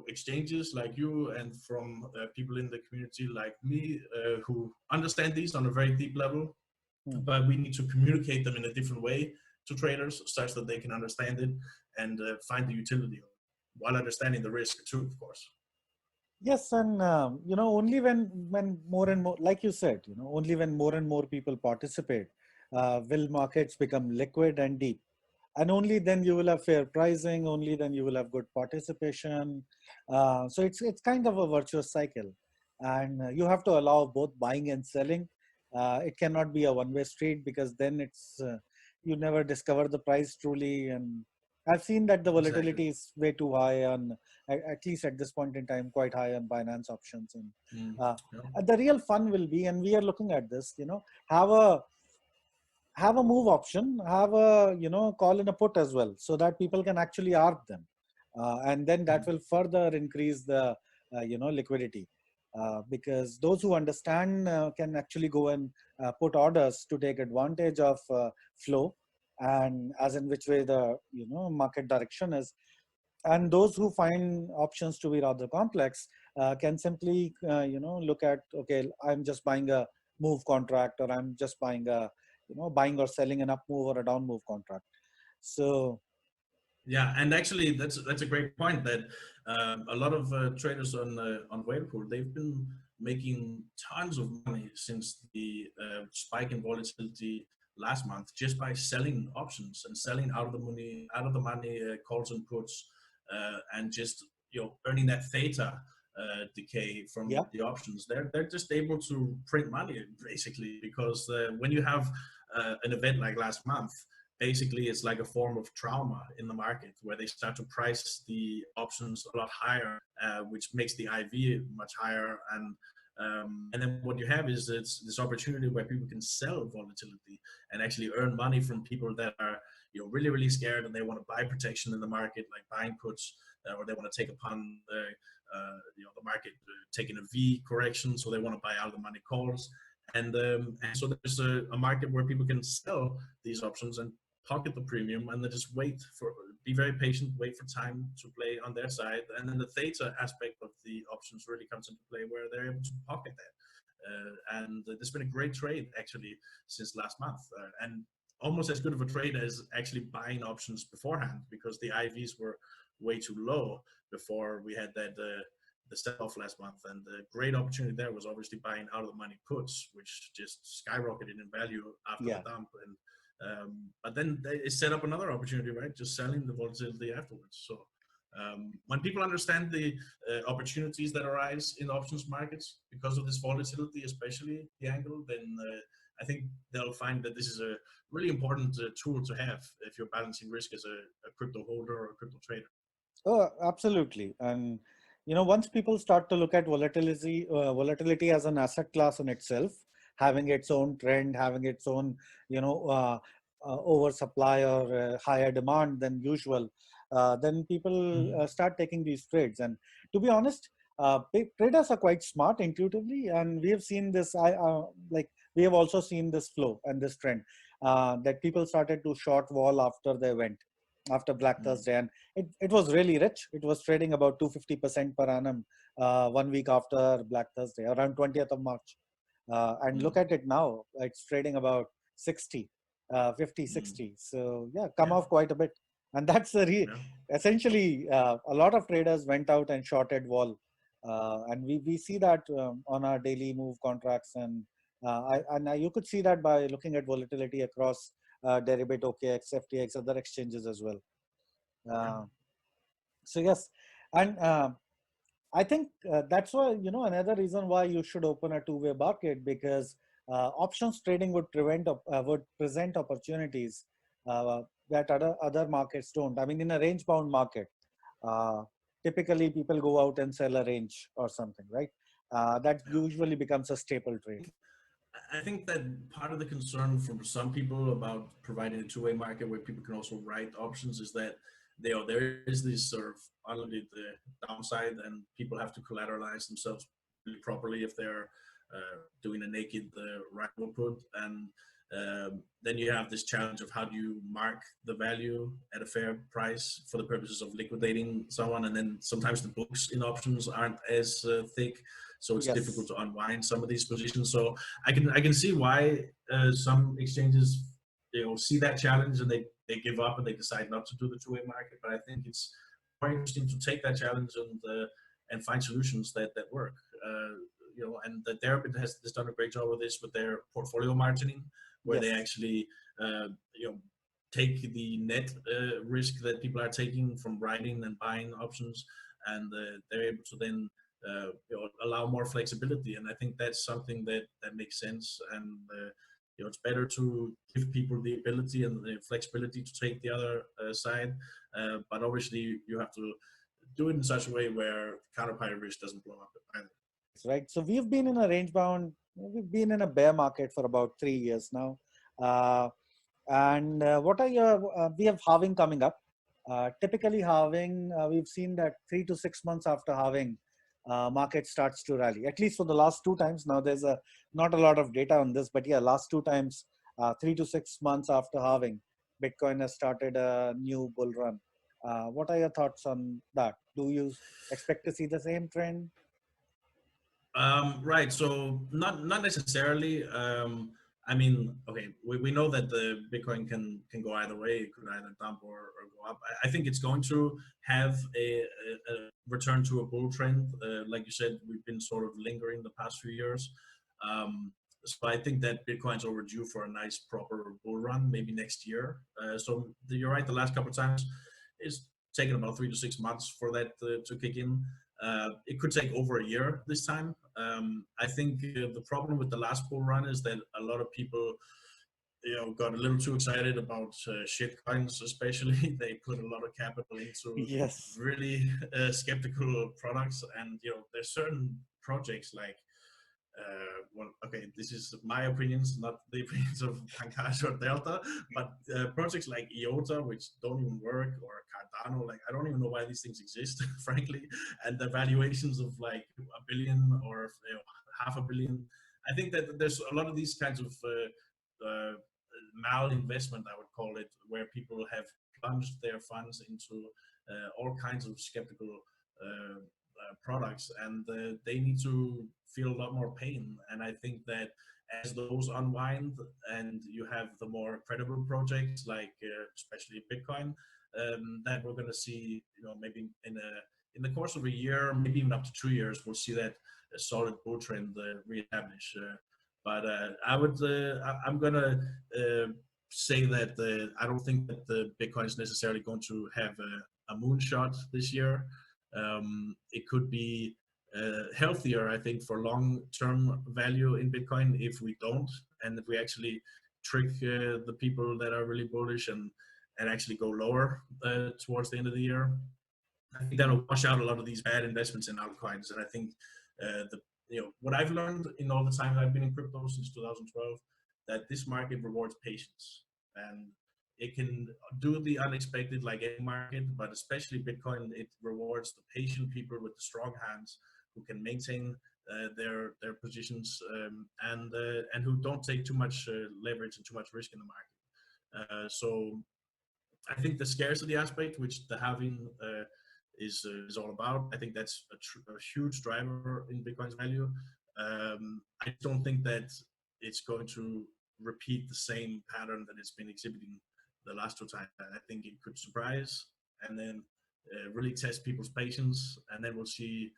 exchanges like you and from people in the community like me who understand these on a very deep level, Hmm. but we need to communicate them in a different way to traders such that they can understand it and find the utility of it while understanding the risk too, of course. Yes, and only when more and more, like you said, only when more and more people participate, will markets become liquid and deep. And only then you will have fair pricing. Only then you will have good participation. So it's kind of a virtuous cycle, and you have to allow both buying and selling. It cannot be a one-way street, because then it's you never discover the price truly. And I've seen that the Exactly. volatility is way too high on, at least at this point in time, quite high on Binance options. And Mm. uh, Yeah. the real fun will be, and we are looking at this, have a have a move option, have a call in a put as well, so that people can actually arb them, and then that Mm. will further increase the liquidity, because those who understand can actually go and put orders to take advantage of flow, and as in which way the market direction is. And those who find options to be rather complex can simply look at, okay, I'm just buying a move contract, or I'm just buying a buying or selling an up move or a down move contract. So Yeah, and actually, that's a great point. That a lot of traders on Whalepool, they've been making tons of money since the spike in volatility last month, just by selling options and selling out of the money calls and puts, and just earning that theta decay from yeah. the options. They're just able to print money basically, because when you have an event like last month, basically it's like a form of trauma in the market where they start to price the options a lot higher, which makes the IV much higher. And then what you have is it's this opportunity where people can sell volatility and actually earn money from people that are really really scared, and they want to buy protection in the market, like buying puts, or they want to take upon the market taking a V correction, so they want to buy out the money calls. And so there's a market where people can sell these options and pocket the premium, and then just be very patient, wait for time to play on their side. And then the theta aspect of the options really comes into play, where they're able to pocket that. And there's been a great trade actually since last month, and almost as good of a trade as actually buying options beforehand, because the IVs were way too low before we had that the sell off last month. And the great opportunity there was obviously buying out of the money puts, which just skyrocketed in value after Yeah. the dump. And but then they set up another opportunity, right? Just selling the volatility afterwards. So when people understand the opportunities that arise in options markets because of this volatility, especially the angle, then I think they'll find that this is a really important tool to have if you're balancing risk as a crypto holder or a crypto trader. Oh, absolutely. And once people start to look at volatility as an asset class in itself, having its own trend, having its own oversupply or higher demand than usual, then people Mm. start taking these trades. And to be honest, traders are quite smart intuitively, and we have seen this. We have also seen this flow and this trend, that people started to short wall after the event, after Black Mm. Thursday, and it was really rich. It was trading about 250% per annum 1 week after Black Thursday, around 20th of March. And look Mm. at it now, it's trading about 60, 50, Mm. 60. So yeah, come Yeah, off quite a bit. And that's yeah. essentially a lot of traders went out and shorted wall. And we see that on our daily move contracts. And you could see that by looking at volatility across Deribit, OKX, FTX, other exchanges as well. Yeah. Uh, so yes, and I think that's why, another reason why you should open a two-way market, because options trading would present opportunities that other markets don't. I mean, in a range-bound market, uh, typically people go out and sell a range or something, right? That Yeah. usually becomes a staple trade. I think that part of the concern for some people about providing a two-way market where people can also write options is that there is this sort of unlimited downside, and people have to collateralize themselves really properly if they're doing a naked write or put, and then you have this challenge of how do you mark the value at a fair price for the purposes of liquidating someone, and then sometimes the books in options aren't as thick, so it's difficult Yes. to unwind some of these positions. So I can see why some exchanges see that challenge and they give up and they decide not to do the two-way market. But I think it's more interesting to take that challenge and find solutions that work. And the Deribit has done a great job with this with their portfolio margining, where they Yes. actually take the net risk that people are taking from writing and buying options, and they're able to then allow more flexibility. And I think that's something that makes sense. And it's better to give people the ability and the flexibility to take the other side, but obviously you have to do it in such a way where counterparty risk doesn't blow up either. Right. So we've been in a bear market for about 3 years now. Uh, and what are we have halving coming up. Typically halving, we've seen that 3 to 6 months after halving, market starts to rally, at least for the last two times. Now there's not a lot of data on this, but yeah, last two times, 3 to 6 months after halving, Bitcoin has started a new bull run. What are your thoughts on that? Do you expect to see the same trend? Right. So not necessarily. I mean, okay, we know that the Bitcoin can go either way. It could either dump or go up. I think it's going to have a return to a bull trend. Like you said, we've been sort of lingering the past few years. So I think that Bitcoin's overdue for a nice proper bull run, maybe next year. So you're right. The last couple of times it's taken about 3 to 6 months for that to kick in. It could take over a year this time. I think the problem with the last bull run is that a lot of people, got a little too excited about shit coins, especially. They put a lot of capital into Yes. really skeptical products, and there's certain projects like well, okay, this is my opinions, not the opinions of Pancas or Delta, but projects like IOTA, which don't even work, or Cardano, like I don't even know why these things exist, frankly, and the valuations of like a billion or half a billion. I think that there's a lot of these kinds of malinvestment, I would call it, where people have plunged their funds into all kinds of skeptical products, and they need to feel a lot more pain. And I think that as those unwind and you have the more credible projects like especially Bitcoin, that we're going to see, maybe in the course of a year, maybe even up to 2 years, we'll see that a solid bull trend reestablish. But I'm going to say that I don't think that the Bitcoin is necessarily going to have a moonshot this year. It could be healthier, I think, for long-term value in Bitcoin if we don't, and if we actually trick the people that are really bullish and actually go lower towards the end of the year. I think that'll wash out a lot of these bad investments in altcoins. And I think the what I've learned in all the time that I've been in crypto since 2012, that this market rewards patience, and it can do the unexpected like any market, but especially Bitcoin, it rewards the patient people with the strong hands who can maintain their positions, and who don't take too much leverage and too much risk in the market. So I think the scarcity aspect, which the halving is all about, I think that's a huge driver in Bitcoin's value. I don't think that it's going to repeat the same pattern that it's been exhibiting the last two times. I think it could surprise and then really test people's patience, and then we'll see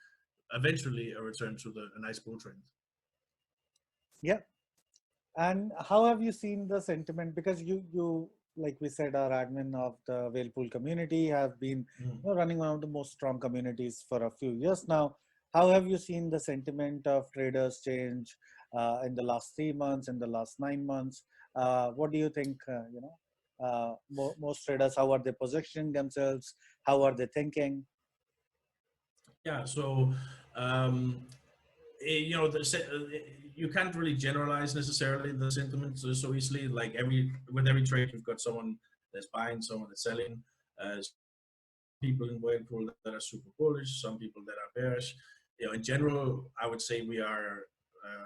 eventually a return to a nice bull trend. Yeah. And how have you seen the sentiment? Because you like we said, our admin of the whale pool community, have been Mm. running one of the most strong communities for a few years now. How have you seen the sentiment of traders change in the last 3 months, in the last 9 months? What do you think? Most traders, how are they positioning themselves? How are they thinking? Yeah, so um, you know, you can't really generalize necessarily the sentiments so easily. Like with every trade, you've got someone that's buying, someone that's selling. People in Whirlpool that are super bullish, some people that are bearish. You know, in general, I would say we are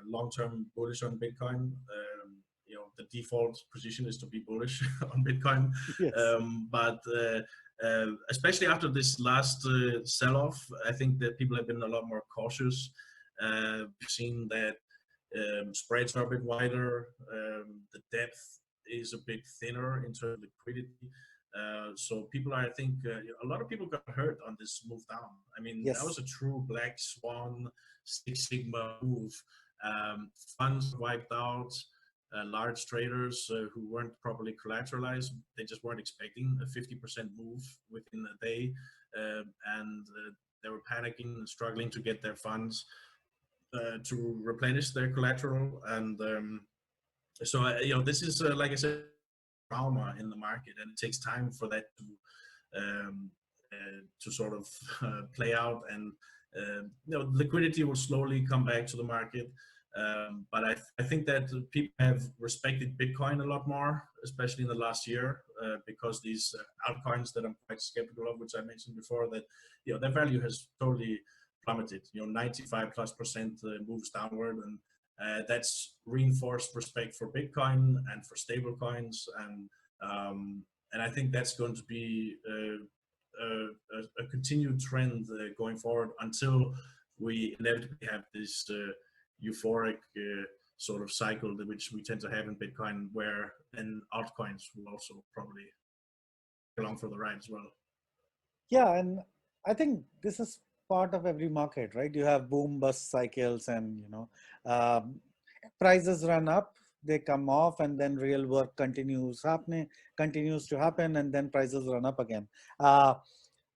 long-term bullish on Bitcoin. You know, the default position is to be bullish on Bitcoin, Yes. but especially after this last sell-off, I think that people have been a lot more cautious. We've seen that spreads are a bit wider, the depth is a bit thinner in terms of liquidity. So people are, I think, a lot of people got hurt on this move down. I mean, that was Yes. a true black swan, Six Sigma move. Funds wiped out. Large traders who weren't properly collateralized, they just weren't expecting a 50% move within a day, and they were panicking and struggling to get their funds to replenish their collateral. And so, you know, this is like I said, trauma in the market, and it takes time for that to sort of play out, and you know, liquidity will slowly come back to the market. But I think that people have respected Bitcoin a lot more, especially in the last year, because these altcoins that I'm quite skeptical of, which I mentioned before, that you know their value has totally plummeted. You know, 95+% moves downward, and that's reinforced respect for Bitcoin and for stable coins, um, and I think that's going to be a continued trend going forward until we inevitably have this euphoric sort of cycle that which we tend to have in Bitcoin, where then altcoins will also probably along for the ride as well. Yeah, and I think this is part of every market, right? You have boom bust cycles, and um, prices run up, they come off, and then real work continues to happen, and then prices run up again.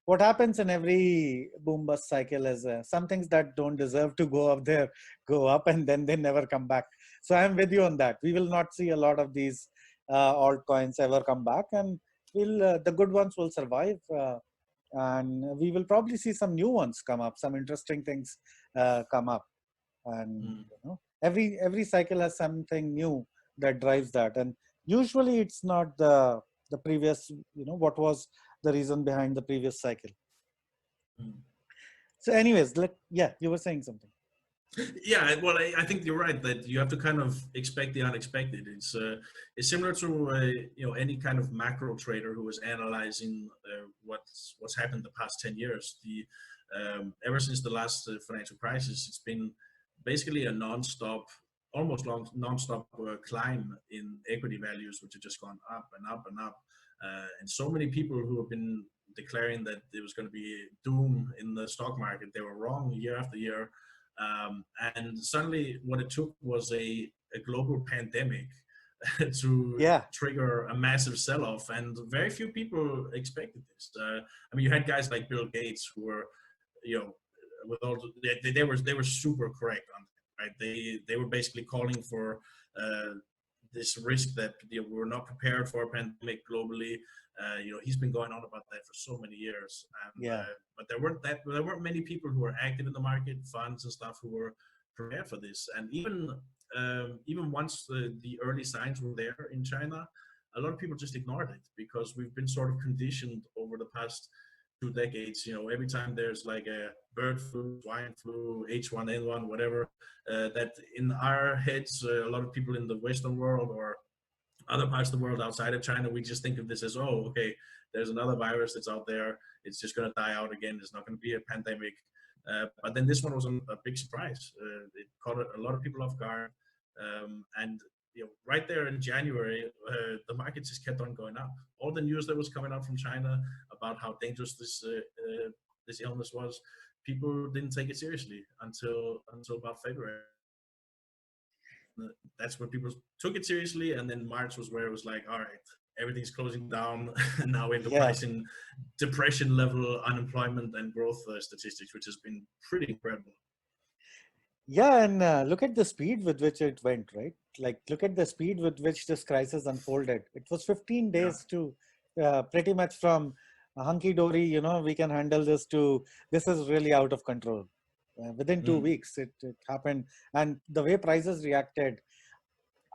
What happens in every boom bust cycle is some things that don't deserve to go up there go up, and then they never come back. So I'm with you on that. We will not see a lot of these altcoins ever come back, and will the good ones will survive. And we will probably see some new ones come up, some interesting things come up. And Mm. every cycle has something new that drives that, and usually it's not the previous, what was the reason behind the previous cycle. Mm. So anyways, yeah, you were saying something. Yeah, well, I think you're right that you have to kind of expect the unexpected. It's similar to you know, any kind of macro trader who is analyzing what's happened the past 10 years. The Ever since the last financial crisis, it's been basically a non-stop, almost non-stop climb in equity values, which have just gone up and up and up. And so many people who have been declaring that there was going to be doom in the stock market, they were wrong year after year. And suddenly, what it took was a global pandemic to Yeah. trigger a massive sell-off, and very few people expected this. I mean, you had guys like Bill Gates who were, you know, with all they were super correct on that, right? They were basically calling for this risk that, you know, we were not prepared for a pandemic globally. You know, he's been going on about that for so many years, and Yeah. but there weren't many people who were active in the market, funds and stuff, who were prepared for this. And even once the early signs were there in China, a lot of people just ignored it because we've been sort of conditioned over the past 2 decades. You know, every time there's like a bird flu, swine flu, H1N1, whatever, that in our heads, a lot of people in the Western world or other parts of the world outside of China, we just think of this as, oh, okay, there's another virus that's out there. It's just going to die out again. There's not going to be a pandemic. But then this one was a big surprise. It caught a lot of people off guard. And you know, right there in January, the market just kept on going up. All the news that was coming out from China about how dangerous this illness was, people didn't take it seriously until about February. That's when people took it seriously, and then March was where it was like, all right, everything's closing down and now into Yeah. pricing depression level unemployment and growth statistics, which has been pretty incredible. Yeah, and look at the speed with which it went, right? Like, look at the speed with which this crisis unfolded. It was 15 Yeah. days to pretty much from hunky dory, we can handle this to this is really out of control. Within 2 weeks, it happened, and the way prices reacted,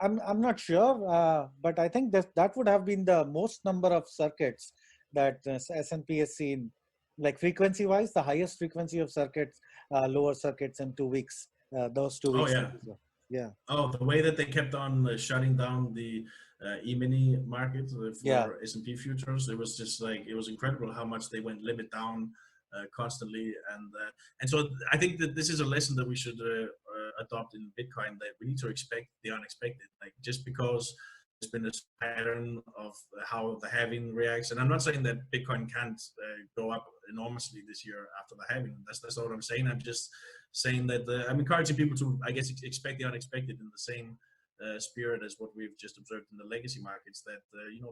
I'm not sure, but I think that would have been the most number of circuits that S&P has seen, like frequency wise, the highest frequency of circuits, lower circuits in 2 weeks. Those two Oh weeks. yeah. Yeah. Oh, the way that they kept on shutting down the E-mini market Yeah. for S&P futures, it was just like, it was incredible how much they went limit down constantly. And so I think that this is a lesson that we should adopt in Bitcoin, that we need to expect the unexpected. Like, just because there's been this pattern of how the halving reacts, and I'm not saying that Bitcoin can't go up enormously this year after the halving. That's not what I'm saying. I'm just saying that I'm encouraging people to, I guess, expect the unexpected in the same spirit as what we've just observed in the legacy markets. That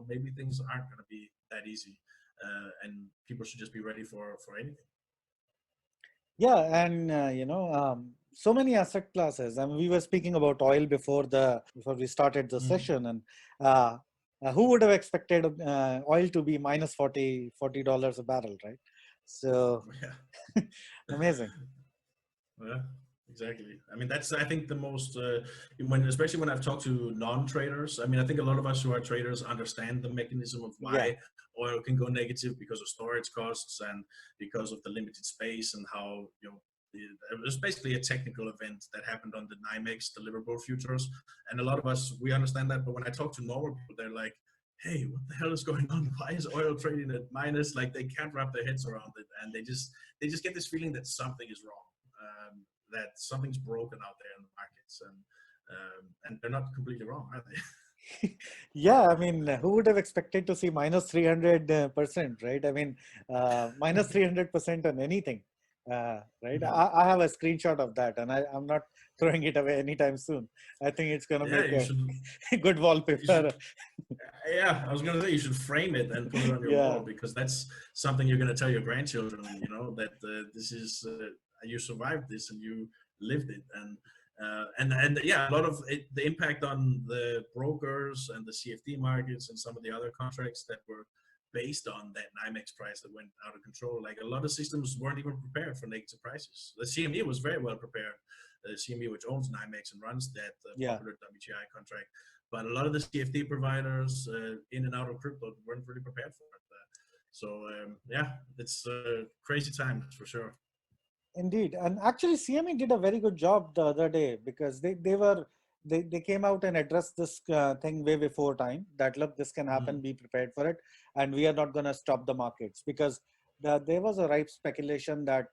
maybe things aren't going to be that easy, and people should just be ready for anything. Yeah, and so many asset classes. I mean, we were speaking about oil before we started the session, and who would have expected oil to be minus $40 a barrel, right? So Yeah. amazing. Yeah, exactly. I mean, that's, I think, the most especially when I've talked to non-traders. I mean, I think a lot of us who are traders understand the mechanism of why Yeah. oil can go negative, because of storage costs and because of the limited space, and how it was basically a technical event that happened on the NYMEX deliverable futures. And a lot of us, we understand that, but when I talk to normal people, they're like, hey, what the hell is going on? Why is oil trading at minus? Like, they can't wrap their heads around it, and they just get this feeling that something is wrong, that something's broken out there in the markets, and they're not completely wrong, are they? Yeah, I mean, who would have expected to see minus 300%, right? I mean, minus 300% on anything, right? I have a screenshot of that, and I'm not throwing it away anytime soon. I think it's going to Yeah, make you should. a good You should. wallpaper. Yeah, I was gonna say you should frame it and put it on your Yeah. wall, because that's something you're gonna tell your grandchildren. That this is you survived this and you lived it, and yeah, a lot of the impact on the brokers and the CFD markets and some of the other contracts that were based on that NYMEX price that went out of control. Like, a lot of systems weren't even prepared for negative prices. The CME was very well prepared. The CME, which owns NYMEX and runs that Yeah. popular WTI contract, but a lot of the CFD providers in and out of crypto weren't really prepared for it. Yeah, it's crazy times for sure. Indeed, and actually, CME did a very good job the other day, because they came out and addressed this thing way before time. That, look, this can happen. Be prepared for it, and we are not going to stop the markets, because there was a ripe speculation that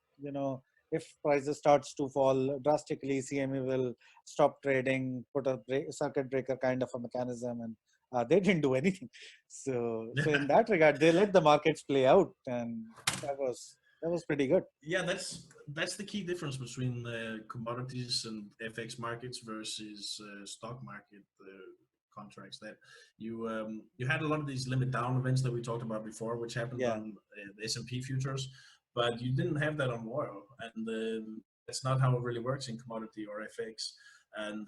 if prices starts to fall drastically, CME will stop trading, put a circuit breaker kind of a mechanism, and they didn't do anything. So in that regard, they let the markets play out, and that was pretty good. Yeah, that's the key difference between commodities and FX markets versus stock market contracts. That you had a lot of these limit down events that we talked about before, which happened Yeah. on the S&P futures, but you didn't have that on oil, and that's not how it really works in commodity or FX. And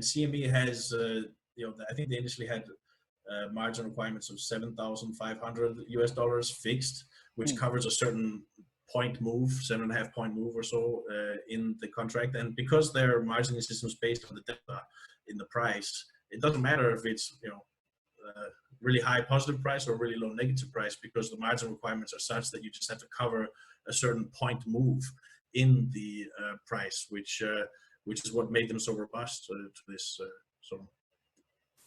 CME has I think they initially had margin requirements of $7,500 fixed, which covers a certain point move, 7.5 point move or so in the contract. And because their margining system is based on the delta in the price, it doesn't matter if it's really high positive price or really low negative price, because the margin requirements are such that you just have to cover a certain point move in the price, which is what made them so robust to this.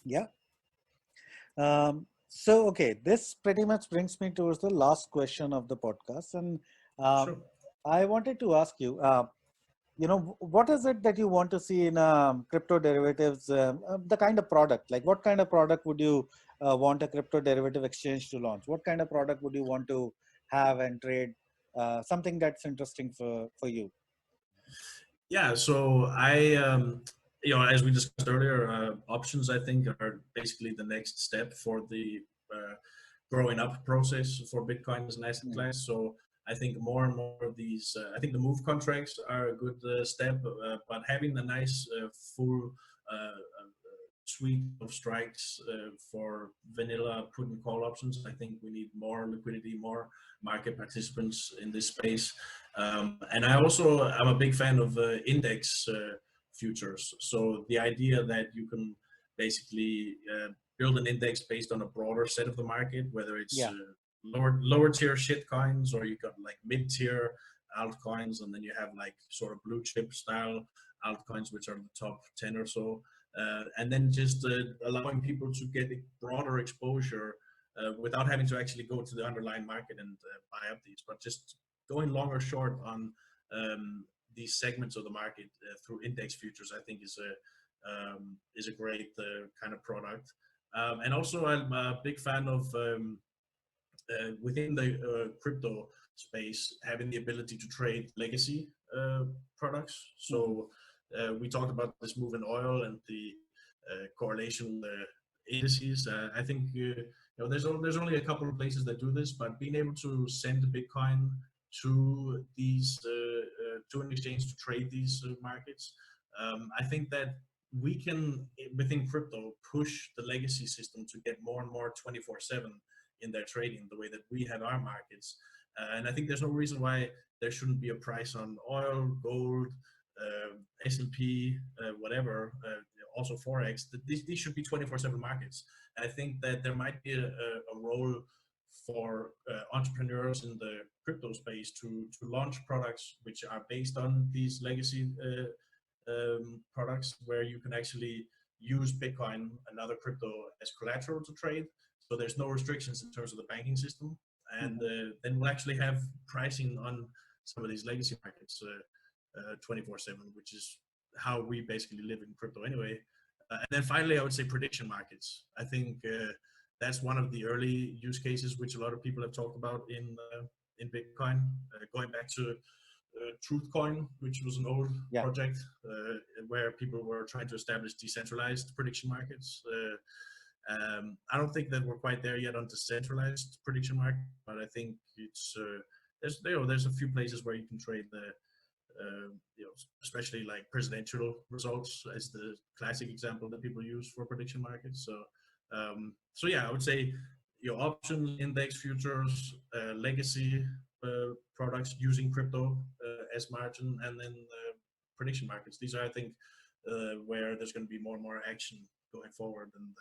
Yeah. So, okay, this pretty much brings me towards the last question of the podcast. And Sure. I wanted to ask you, what is it that you want to see in crypto derivatives, the kind of product, like what kind of product would you want a crypto derivative exchange to launch? What kind of product would you want to have and trade? Something that's interesting for you. Yeah, so as we discussed earlier, options I think are basically the next step for the growing up process for Bitcoin as an asset Mm. class. So I think more and more of these, I think the move contracts are a good step, but having a nice full suite of strikes for vanilla put and call options. I think we need more liquidity, more market participants in this space. And I'm a big fan of index futures. So the idea that you can basically build an index based on a broader set of the market, whether it's Yeah. lower tier shit coins, or you got like mid tier altcoins, and then you have like sort of blue chip style altcoins, which are the top 10 or so. And then just allowing people to get a broader exposure without having to actually go to the underlying market and buy up these, but just going long or short on these segments of the market through index futures, I think is a great kind of product. And also, I'm a big fan of within the crypto space having the ability to trade legacy products. So we talked about this move in oil and the correlation indices. I think there's only a couple of places that do this, but being able to send Bitcoin to these to an exchange to trade these markets, I think that we can within crypto push the legacy system to get more and more 24/7 in their trading, the way that we have our markets. And I think there's no reason why there shouldn't be a price on oil, gold, S&P, whatever, also Forex. These should be 24/7 markets. And I think that there might be a role for entrepreneurs in the crypto space to launch products which are based on these legacy products, where you can actually use Bitcoin and other crypto as collateral to trade. So there's no restrictions in terms of the banking system, and then we'll actually have pricing on some of these legacy markets 24/7, which is how we basically live in crypto anyway. And then finally, I would say prediction markets. I think that's one of the early use cases which a lot of people have talked about in Bitcoin, going back to Truthcoin, which was an old project where people were trying to establish decentralized prediction markets. I don't think that we're quite there yet on decentralized prediction market, but I think it's there's a few places where you can trade the especially like presidential results as the classic example that people use for prediction markets. So yeah, I would say your options, index futures, legacy products using crypto as margin, and then prediction markets. These are, I think, where there's going to be more and more action going forward. And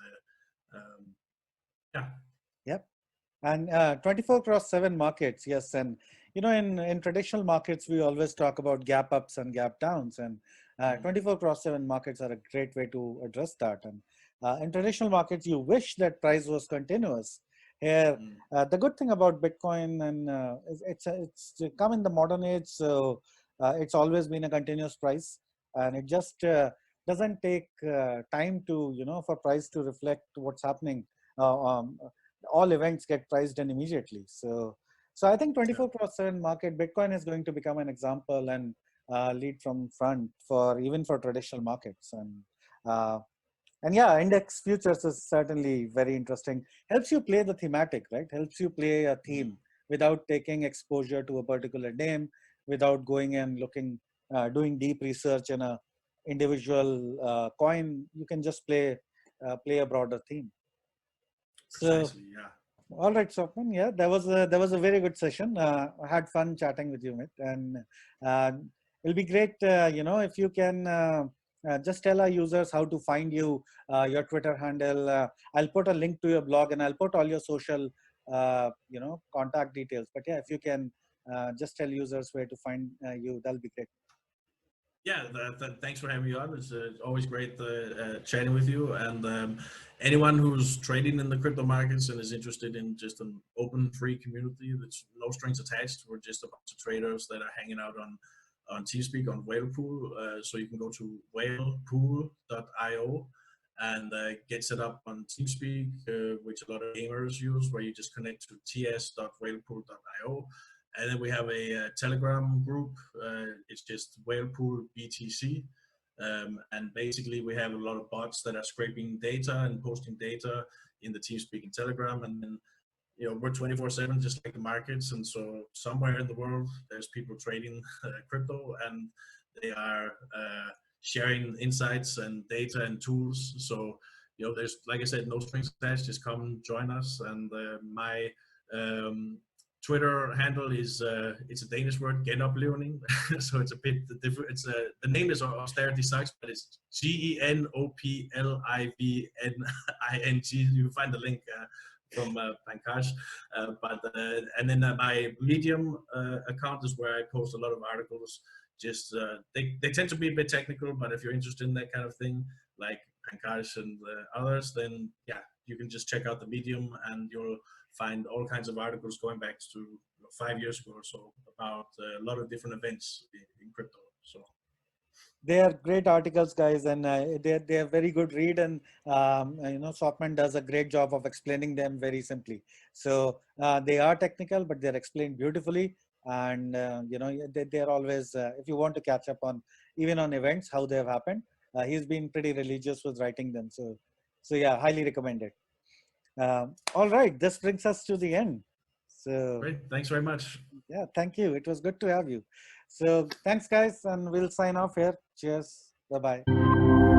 yeah. Yep. And 24/7 markets, yes. And in traditional markets, we always talk about gap ups and gap downs, and 24/7 markets are a great way to address that. And in traditional markets, you wish that price was continuous. Here, the good thing about Bitcoin and it's come in the modern age, so it's always been a continuous price, and it just doesn't take time to for price to reflect what's happening. All events get priced in immediately. So I think 24/7 market, Bitcoin is going to become an example and lead from front for even for traditional markets. And yeah, index futures is certainly very interesting. Helps you play the thematic, right? Helps you play a theme without taking exposure to a particular name, without going and looking, doing deep research in a individual coin. You can just play a broader theme. Precisely, yeah. All right, Swapnan. Yeah, that was a very good session. I had fun chatting with you, Mit, and it'll be great, if you can just tell our users how to find you, your Twitter handle. I'll put a link to your blog, and I'll put all your social, contact details. But yeah, if you can just tell users where to find you, that'll be great. Yeah, thanks for having me on. It's always great chatting with you. And anyone who's trading in the crypto markets and is interested in just an open, free community that's no strings attached, we're just a bunch of traders that are hanging out on TeamSpeak on Whalepool. So you can go to whalepool.io and get set up on TeamSpeak, which a lot of gamers use, where you just connect to ts.whalepool.io. And then we have a Telegram group. It's just Whalepool BTC. And basically, we have a lot of bots that are scraping data and posting data in the TeamSpeak and Telegram, and then we're 24/7, just like the markets. And so somewhere in the world, there's people trading crypto, and they are sharing insights and data and tools. So there's, like I said, no strings attached. Just come join us. And my Twitter handle is it's a Danish word, genoplivning. So it's a bit different. It's the name is Austerity Sucks, but it's GENOPLIVNING. You find the link from Pankaj. And then my Medium account is where I post a lot of articles. Just they tend to be a bit technical, but if you're interested in that kind of thing, like Pankaj and others, then yeah, you can just check out the Medium, and you'll find all kinds of articles going back to 5 years ago or so about a lot of different events in crypto. So they are great articles, guys, and they are very good read. And Swapman does a great job of explaining them very simply. So they are technical, but they're explained beautifully. And they're always, if you want to catch up on even on events how they have happened, he's been pretty religious with writing them. So yeah, highly recommended. All right, this brings us to the end. So great, thanks very much. yeah, thank you. It was good to have you. So thanks, guys, and we'll sign off here. Cheers. Bye-bye.